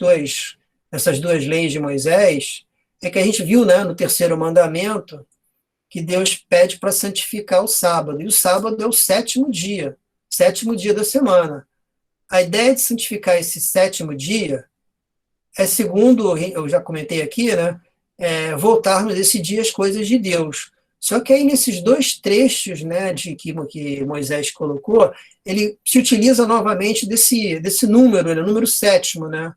duas leis de Moisés é que a gente viu, né, no 3º mandamento que Deus pede para santificar o sábado, e o sábado é o 7º dia da semana. A ideia de santificar esse 7º dia é, segundo eu já comentei aqui, né, voltarmos a decidir as coisas de Deus. Só que aí nesses 2 trechos, né, que Moisés colocou, ele se utiliza novamente desse número, né, número 7º, né?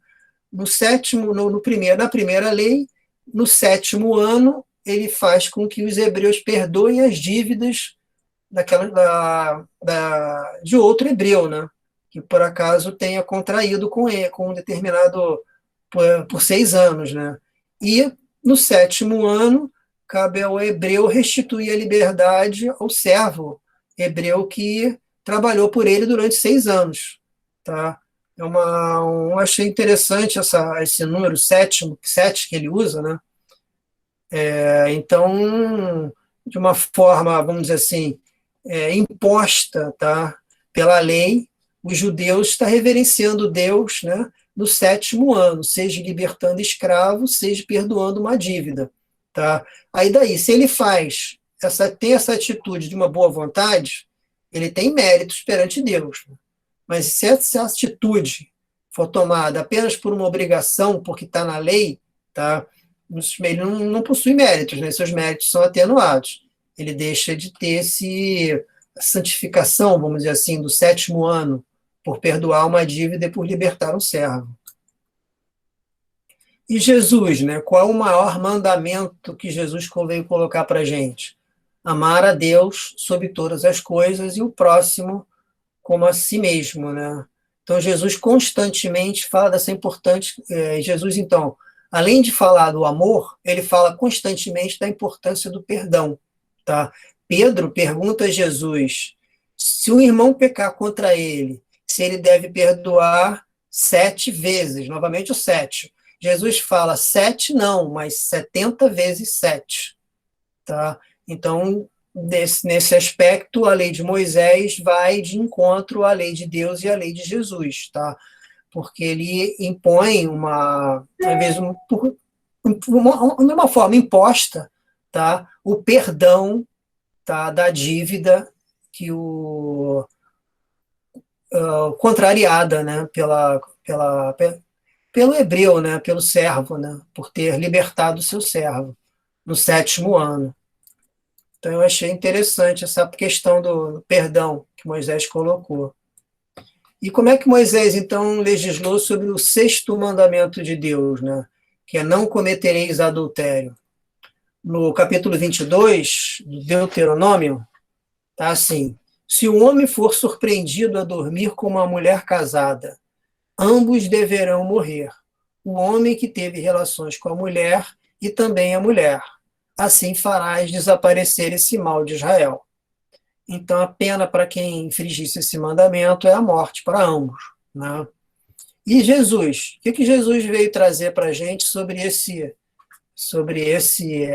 No 7º, na primeira lei, no 7º ano, ele faz com que os hebreus perdoem as dívidas de outro hebreu, né? Que por acaso tenha contraído com um determinado por 6 anos, né? E no 7º ano cabe ao hebreu restituir a liberdade ao servo hebreu que trabalhou por ele durante 6 anos. tá? Eu achei interessante esse número sétimo, sete que ele usa, né? Então, de uma forma, vamos dizer assim, imposta, tá, pela lei, os judeus estão reverenciando Deus, né, no sétimo ano, seja libertando escravos, seja perdoando uma dívida. Tá? Aí daí, se ele tem essa atitude de uma boa vontade, ele tem méritos perante Deus. Mas se essa atitude for tomada apenas por uma obrigação, porque está na lei, tá? Ele não possui méritos, né? Seus méritos são atenuados. Ele deixa de ter a santificação, vamos dizer assim, do sétimo ano, por perdoar uma dívida e por libertar um servo. E Jesus, né? Qual é o maior mandamento que Jesus veio colocar para a gente? Amar a Deus sobre todas as coisas e o próximo como a si mesmo, né? Então, Jesus constantemente fala dessa importante... Jesus, então, além de falar do amor, ele fala constantemente da importância do perdão, tá? Pedro pergunta a Jesus se um irmão pecar contra ele, se ele deve perdoar 7 vezes, novamente o 7. Jesus fala 7 não, mas 70 vezes 7, tá? Então, nesse aspecto, a lei de Moisés vai de encontro à lei de Deus e à lei de Jesus, tá? Porque ele impõe às vezes, de uma forma imposta, tá? O perdão, tá? Da dívida que contrariada, né? Pelo hebreu, né? Pelo servo, né? Por ter libertado o seu servo no sétimo ano. Então, eu achei interessante essa questão do perdão que Moisés colocou. E como é que Moisés, então, legislou sobre o sexto mandamento de Deus, né? Que é não cometereis adultério? No capítulo 22 do Deuteronômio, está assim: se o homem for surpreendido a dormir com uma mulher casada, ambos deverão morrer. O homem que teve relações com a mulher e também a mulher. Assim farás desaparecer esse mal de Israel. Então, a pena para quem infringisse esse mandamento é a morte para ambos, né? E Jesus, o que Jesus veio trazer para a gente sobre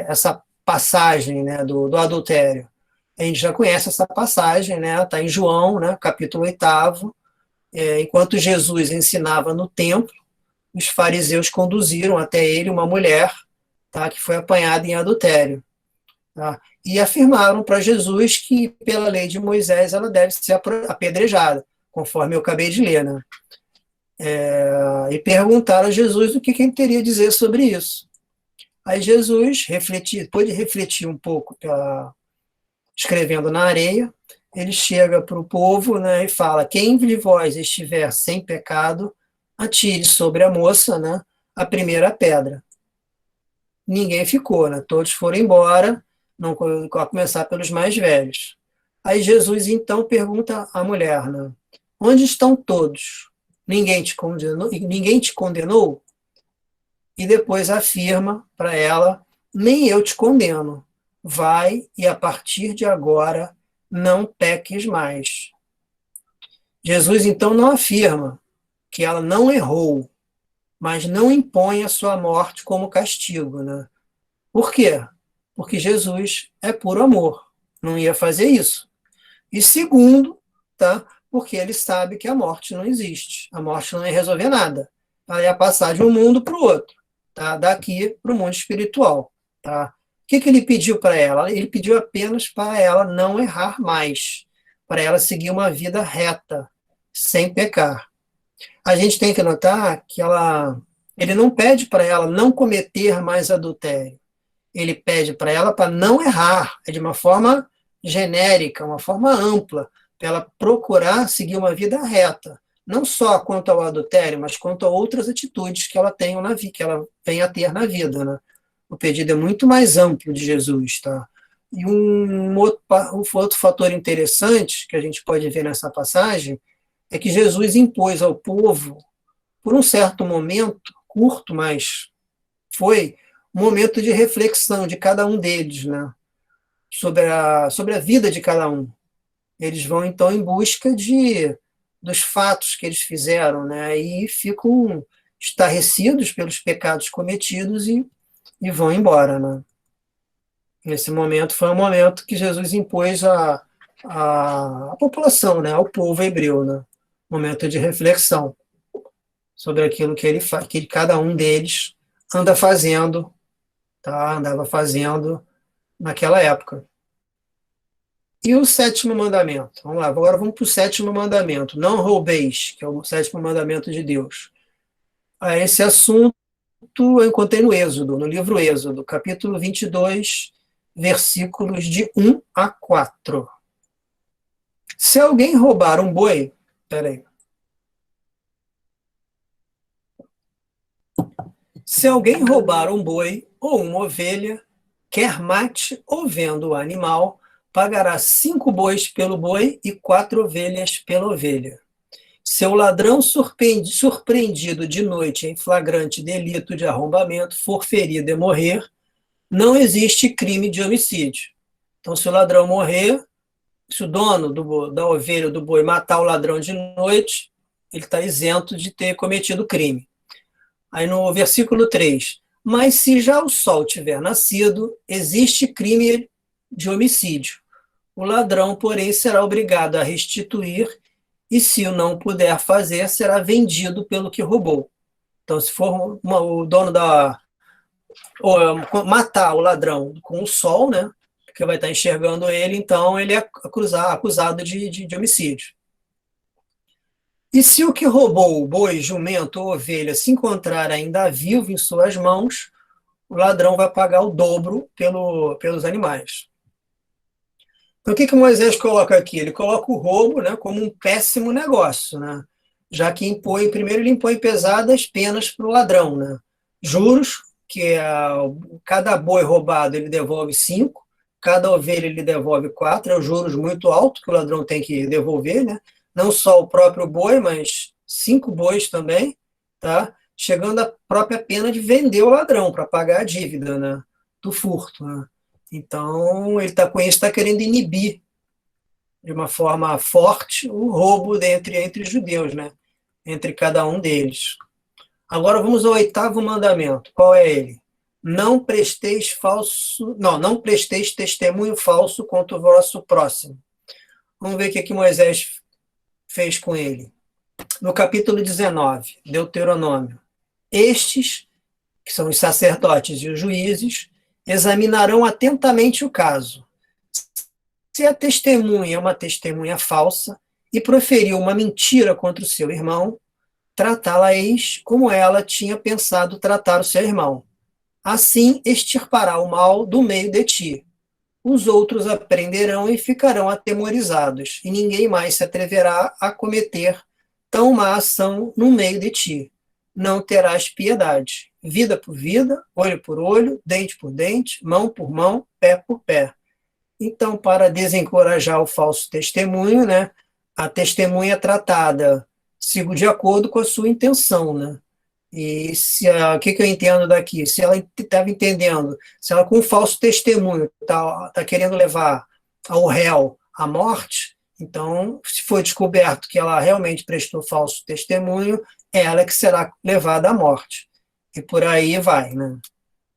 essa passagem, né, do adultério? A gente já conhece essa passagem, né? Está em João, né, capítulo 8. Enquanto Jesus ensinava no templo, os fariseus conduziram até ele uma mulher, tá, que foi apanhada em adultério. Tá? E afirmaram para Jesus que, pela lei de Moisés, ela deve ser apedrejada, conforme eu acabei de ler. Né? E perguntaram a Jesus o que ele teria a dizer sobre isso. Aí Jesus, depois de refletir um pouco, escrevendo na areia, ele chega para o povo, né, e fala: quem de vós estiver sem pecado, atire sobre a moça, né, a primeira pedra. Ninguém ficou, né? Todos foram embora, não a começar pelos mais velhos. Aí Jesus então pergunta à mulher, né? Onde estão todos? Ninguém te condenou? Ninguém te condenou? E depois afirma para ela: nem eu te condeno. Vai e a partir de agora não peques mais. Jesus então não afirma que ela não errou, mas não impõe a sua morte como castigo, né? Por quê? Porque Jesus é puro amor, não ia fazer isso. E segundo, tá? Porque ele sabe que a morte não existe. A morte não ia resolver nada. Ela ia passar de um mundo para o outro, tá? Daqui para o mundo espiritual. Tá? O que ele pediu para ela? Ele pediu apenas para ela não errar mais, para ela seguir uma vida reta, sem pecar. A gente tem que notar que ele não pede para ela não cometer mais adultério. Ele pede para ela para não errar, de uma forma genérica, uma forma ampla, para ela procurar seguir uma vida reta, não só quanto ao adultério, mas quanto a outras atitudes que ela tem na vida, que ela vem a ter na vida, né? O pedido é muito mais amplo de Jesus, tá? E um outro fator interessante que a gente pode ver nessa passagem é que Jesus impôs ao povo, por um certo momento, curto, mas foi um momento de reflexão de cada um deles, né? Sobre a vida de cada um. Eles vão, então, em busca de dos fatos que eles fizeram, né? E ficam estarrecidos pelos pecados cometidos e vão embora, né? Nesse momento foi um momento que Jesus impôs a população, né? Ao povo hebreu, né? Momento de reflexão sobre aquilo que que cada um deles anda fazendo, tá? Andava fazendo naquela época. E o sétimo mandamento? Vamos lá, agora vamos para o sétimo mandamento. Não roubeis, que é o sétimo mandamento de Deus. Esse assunto eu encontrei no Êxodo, no livro Êxodo, capítulo 22, versículos de 1 a 4. Se alguém roubar um boi... Peraí. Se alguém roubar um boi ou uma ovelha, quer mate ou venda o animal, pagará 5 bois pelo boi e 4 ovelhas pela ovelha. Se o ladrão surpreendido de noite em flagrante delito de arrombamento for ferido e morrer, não existe crime de homicídio. Então, se o ladrão morrer, se o dono da ovelha ou do boi matar o ladrão de noite, ele está isento de ter cometido crime. Aí no versículo 3, mas se já o sol tiver nascido, existe crime de homicídio. O ladrão, porém, será obrigado a restituir, e se o não puder fazer, será vendido pelo que roubou. Então, se for o dono matar o ladrão com o sol, né, porque vai estar enxergando ele, então ele é acusado de homicídio. E se o que roubou o boi, jumento ou ovelha se encontrar ainda vivo em suas mãos, o ladrão vai pagar o dobro pelos animais. Então, o que Moisés coloca aqui? Ele coloca o roubo, né, como um péssimo negócio, né? Já que primeiro ele impõe pesadas penas para o ladrão, né? Juros, que cada boi roubado ele devolve 5, cada ovelha ele devolve 4, é um juros muito alto que o ladrão tem que devolver, né? Não só o próprio boi, mas 5 bois também, tá? Chegando à própria pena de vender o ladrão para pagar a dívida, né, do furto, né? Então, ele com isso está querendo inibir de uma forma forte o roubo entre os judeus, né? Entre cada um deles. Agora vamos ao 8º mandamento. Qual é ele? Não presteis testemunho falso contra o vosso próximo. Vamos ver o que Moisés fez com ele. No capítulo 19, Deuteronômio. Estes, que são os sacerdotes e os juízes, examinarão atentamente o caso. Se a testemunha é uma testemunha falsa e proferiu uma mentira contra o seu irmão, tratá-la-eis como ela tinha pensado tratar o seu irmão. Assim extirpará o mal do meio de ti. Os outros aprenderão e ficarão atemorizados, e ninguém mais se atreverá a cometer tão má ação no meio de ti. Não terás piedade. Vida por vida, olho por olho, dente por dente, mão por mão, pé por pé. Então, para desencorajar o falso testemunho, né, a testemunha é tratada de acordo com a sua intenção, né? E o que eu entendo daqui? Se ela estava entendendo, se ela com um falso testemunho está querendo levar ao réu à morte, então, se for descoberto que ela realmente prestou falso testemunho, é ela que será levada à morte. E por aí vai, né?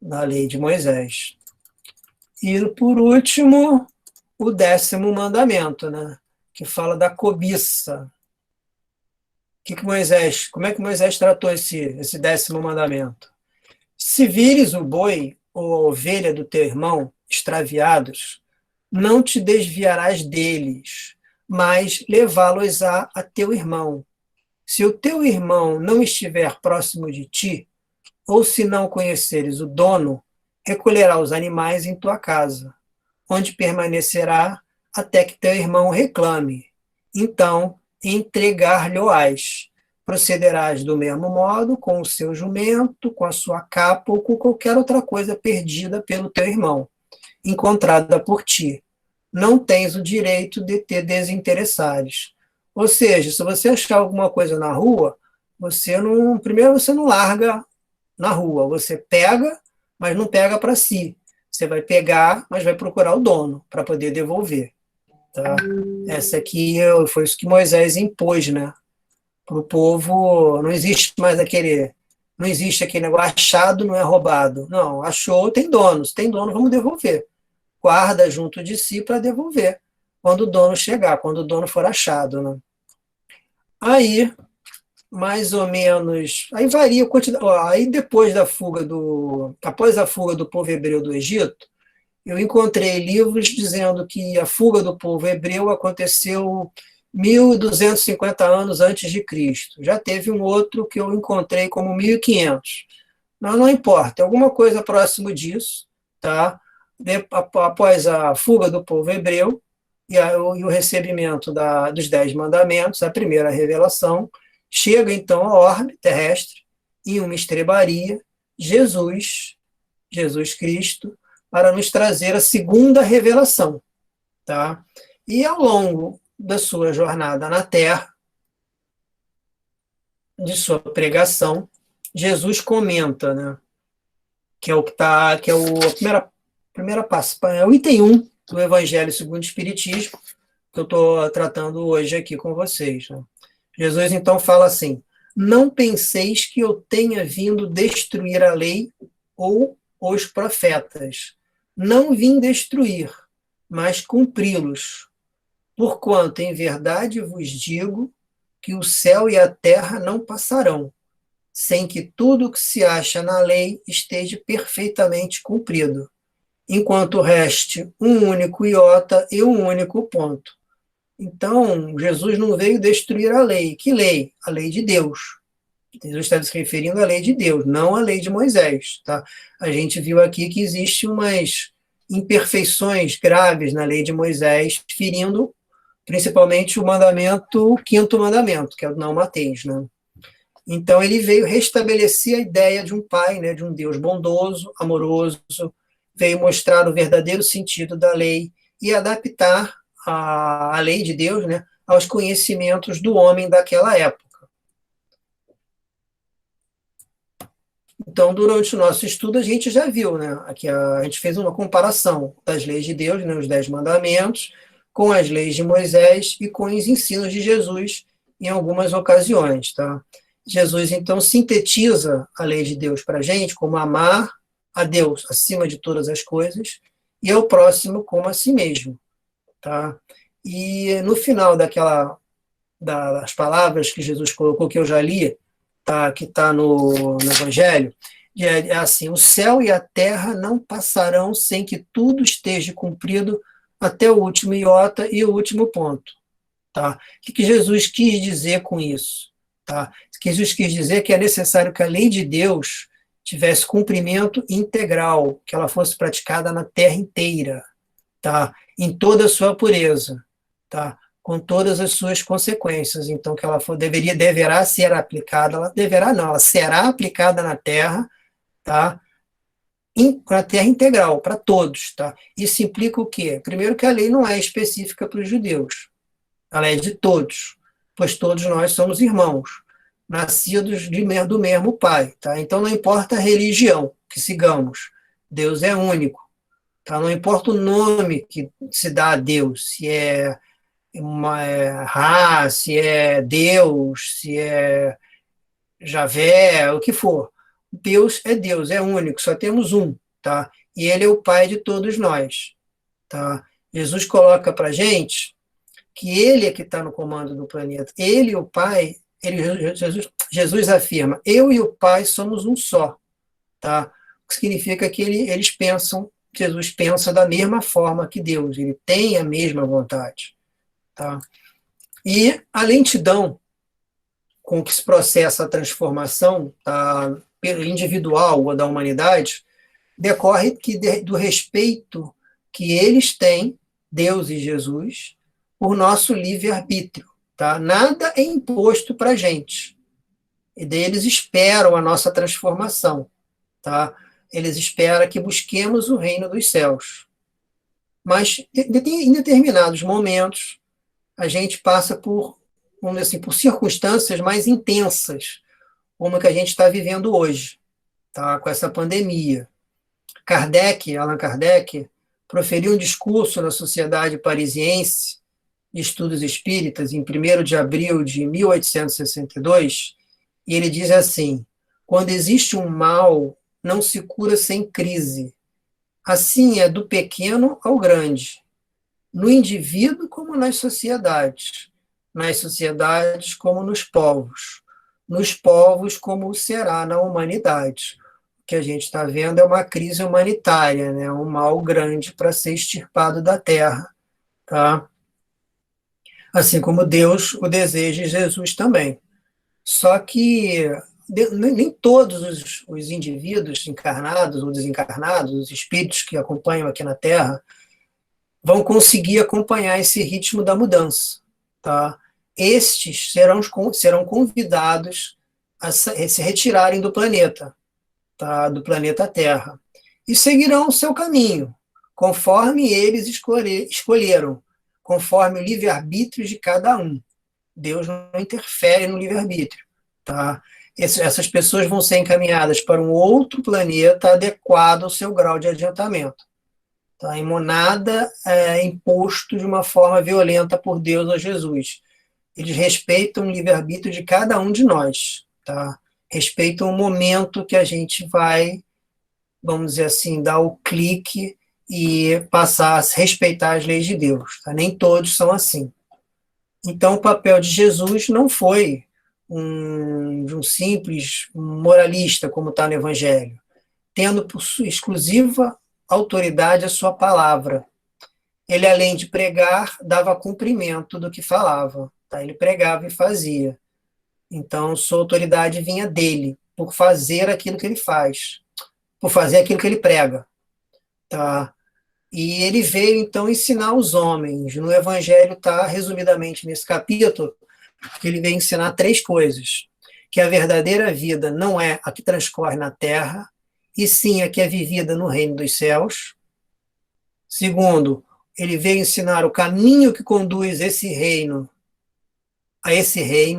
Na lei de Moisés. E, por último, o 10º mandamento, né? Que fala da cobiça. Como é que Moisés tratou esse 10º mandamento? Se vires o boi ou a ovelha do teu irmão extraviados, não te desviarás deles, mas levá-los a teu irmão. Se o teu irmão não estiver próximo de ti, ou se não conheceres o dono, recolherá os animais em tua casa, onde permanecerá até que teu irmão reclame. Então, entregar-lhe-ás. Procederás do mesmo modo com o seu jumento, com a sua capa ou com qualquer outra coisa perdida pelo teu irmão, encontrada por ti. Não tens o direito de te desinteressares. Ou seja, se você achar alguma coisa na rua, primeiro você não larga na rua, você pega, mas não pega para si. Você vai pegar, mas vai procurar o dono para poder devolver. tá? Essa aqui foi isso que Moisés impôs, né? Para o povo, não existe aquele negócio, achado não é roubado. Não, achou, tem dono. Se tem dono, vamos devolver. Guarda junto de si para devolver quando o dono chegar, quando o dono for achado, né? Aí, mais ou menos, aí varia a quantidade. Ó, aí após a fuga do povo hebreu do Egito, eu encontrei livros dizendo que a fuga do povo hebreu aconteceu 1.250 anos antes de Cristo. Já teve um outro que eu encontrei como 1.500. Mas não importa, é alguma coisa próximo disso, tá? Após a fuga do povo hebreu e o recebimento dos 10 mandamentos, a primeira revelação, chega então a orbe terrestre, em uma estrebaria, Jesus Cristo, para nos trazer a segunda revelação, tá? E ao longo da sua jornada na Terra, de sua pregação, Jesus comenta, né? Que é o que está, que é a primeira passo, é o item 1 do Evangelho segundo o Espiritismo, que eu estou tratando hoje aqui com vocês, né? Jesus então fala assim: não penseis que eu tenha vindo destruir a lei ou os profetas. Não vim destruir, mas cumpri-los. Porquanto, em verdade vos digo que o céu e a terra não passarão, sem que tudo o que se acha na lei esteja perfeitamente cumprido, enquanto reste um único iota e um único ponto. Então, Jesus não veio destruir a lei. Que lei? A lei de Deus. Jesus está se referindo à lei de Deus, não à lei de Moisés. Tá? A gente viu aqui que existem umas imperfeições graves na lei de Moisés, ferindo principalmente o quinto mandamento, que é o não mateis, né? Então ele veio restabelecer a ideia de um pai, né, de um Deus bondoso, amoroso, veio mostrar o verdadeiro sentido da lei e adaptar a lei de Deus, né, aos conhecimentos do homem daquela época. Então, durante o nosso estudo, a gente já viu, né? Aqui a gente fez uma comparação das leis de Deus, né, os 10 mandamentos, com as leis de Moisés e com os ensinos de Jesus em algumas ocasiões, tá? Jesus, então, sintetiza a lei de Deus para a gente como amar a Deus acima de todas as coisas e ao próximo como a si mesmo, tá? E no final das palavras que Jesus colocou, que eu já li, tá, que está no Evangelho, é assim: o céu e a terra não passarão sem que tudo esteja cumprido até o último iota e o último ponto. Tá? O que Jesus quis dizer com isso? Tá? Jesus quis dizer que é necessário que a lei de Deus tivesse cumprimento integral, que ela fosse praticada na terra inteira, tá? Em toda a sua pureza, tá? Com todas as suas consequências. Então, que ela deverá ser aplicada, ela será aplicada na Terra, tá? Para a Terra integral, para todos, tá? Isso implica o quê? Primeiro, que a lei não é específica para os judeus, ela é de todos, pois todos nós somos irmãos, nascidos do mesmo Pai, tá? Então, não importa a religião que sigamos, Deus é único, tá? Não importa o nome que se dá a Deus, se é Ra, se é Deus, se é Javé, o que for. Deus, é único, só temos um, tá? E ele é o Pai de todos nós, tá? Jesus coloca para gente que ele é que está no comando do planeta. Ele e o Pai, Jesus afirma: eu e o Pai somos um só, tá? O que significa que Jesus pensa da mesma forma que Deus, ele tem a mesma vontade. Tá? E a lentidão com que se processa a transformação, tá, individual ou da humanidade decorre do respeito que eles têm, Deus e Jesus, por nosso livre-arbítrio. Tá? Nada é imposto para a gente. E eles esperam a nossa transformação. Tá? Eles esperam que busquemos o reino dos céus. Mas, em determinados momentos, a gente passa por, vamos dizer assim, por circunstâncias mais intensas, como a que a gente está vivendo hoje, tá? Com essa pandemia. Allan Kardec, proferiu um discurso na Sociedade Parisiense Estudos Espíritas, em 1º de abril de 1862, e ele diz assim: quando existe um mal, não se cura sem crise. Assim é do pequeno ao grande, no indivíduo como nas sociedades como nos povos como será na humanidade. O que a gente está vendo é uma crise humanitária, né? Um mal grande para ser extirpado da Terra, tá? Assim como Deus o deseja e Jesus também. Só que nem todos os indivíduos encarnados ou desencarnados, os espíritos que acompanham aqui na Terra, vão conseguir acompanhar esse ritmo da mudança, tá? Estes serão convidados a se retirarem do planeta, tá? Do planeta Terra, e seguirão o seu caminho, conforme eles escolheram, conforme o livre-arbítrio de cada um. Deus não interfere no livre-arbítrio, tá? Essas pessoas vão ser encaminhadas para um outro planeta adequado ao seu grau de adiantamento. Tá? E nada é imposto de uma forma violenta por Deus ou Jesus. Eles respeitam o livre-arbítrio de cada um de nós. Tá? Respeitam o momento que a gente vai, vamos dizer assim, dar o clique e passar a respeitar as leis de Deus. Tá? Nem todos são assim. Então, o papel de Jesus não foi de um simples moralista, como está no Evangelho, tendo por sua exclusiva autoridade a sua palavra. Ele, além de pregar, dava cumprimento do que falava. Tá? Ele pregava e fazia. Então, sua autoridade vinha dele, por fazer aquilo que ele faz, por fazer aquilo que ele prega. Tá? E ele veio, então, ensinar os homens. No Evangelho está, resumidamente, nesse capítulo, que ele veio ensinar 3 coisas. Que a verdadeira vida não é a que transcorre na terra, e sim a que é vivida no reino dos céus. Segundo, ele veio ensinar o caminho que conduz a esse reino,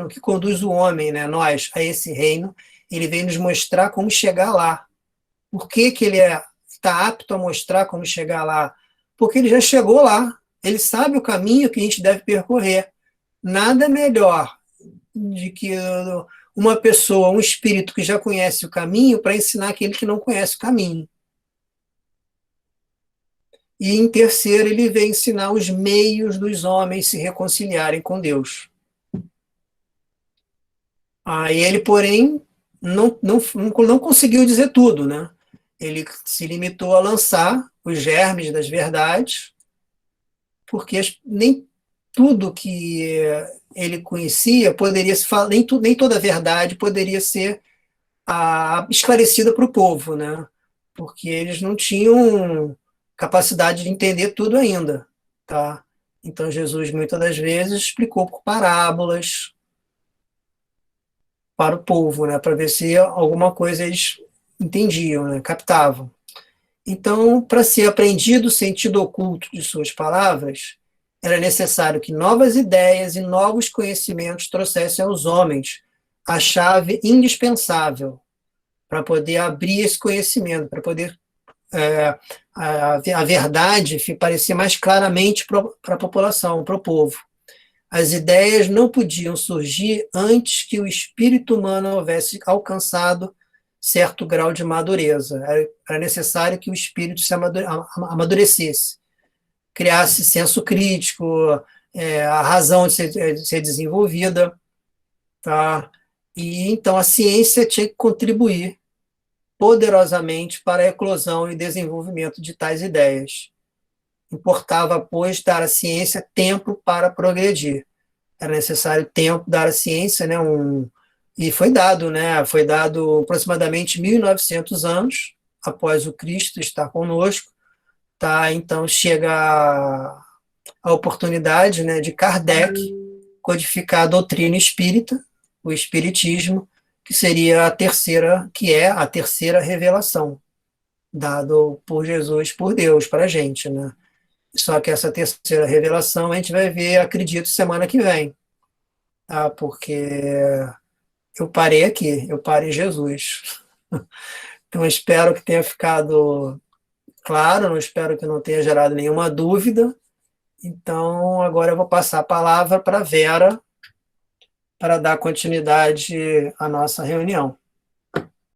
que conduz o homem, né, nós, a esse reino. Ele veio nos mostrar como chegar lá. Por que ele está apto a mostrar como chegar lá? Porque ele já chegou lá. Ele sabe o caminho que a gente deve percorrer. Nada melhor de que uma pessoa, um espírito que já conhece o caminho para ensinar aquele que não conhece o caminho. E, em terceiro, ele vem ensinar os meios dos homens se reconciliarem com Deus. Ele, porém, não conseguiu dizer tudo, né? Ele se limitou a lançar os germes das verdades, porque nem tudo que ele conhecia poderia se falar, nem toda a verdade poderia ser esclarecida para o povo, né? Porque eles não tinham capacidade de entender tudo ainda, tá? Então Jesus muitas das vezes explicou por parábolas para o povo, né? Para ver se alguma coisa eles entendiam, né? Captavam. Então, para ser apreendido o sentido oculto de suas palavras, era necessário que novas ideias e novos conhecimentos trouxessem aos homens a chave indispensável para poder abrir esse conhecimento, para poder a verdade parecer mais claramente para a população, para o povo. As ideias não podiam surgir antes que o espírito humano houvesse alcançado certo grau de madureza. Era necessário que o espírito se amadurecesse, criasse senso crítico, a razão de ser desenvolvida. Tá? E então a ciência tinha que contribuir poderosamente para a eclosão e desenvolvimento de tais ideias. Importava, pois, dar à ciência tempo para progredir. Era necessário tempo dar à ciência, né, e foi dado, né? Foi dado aproximadamente 1.900 anos após o Cristo estar conosco. Tá? Então chega a oportunidade, né, de Kardec codificar a doutrina espírita, o espiritismo, que seria que é a terceira revelação dado por Jesus, por Deus, para a gente, né? Só que essa terceira revelação a gente vai ver, acredito, semana que vem, tá? Porque eu parei aqui, eu parei Jesus. Então, espero que tenha ficado claro, não espero que não tenha gerado nenhuma dúvida, Então, agora eu vou passar a palavra para a Vera, para dar continuidade à nossa reunião.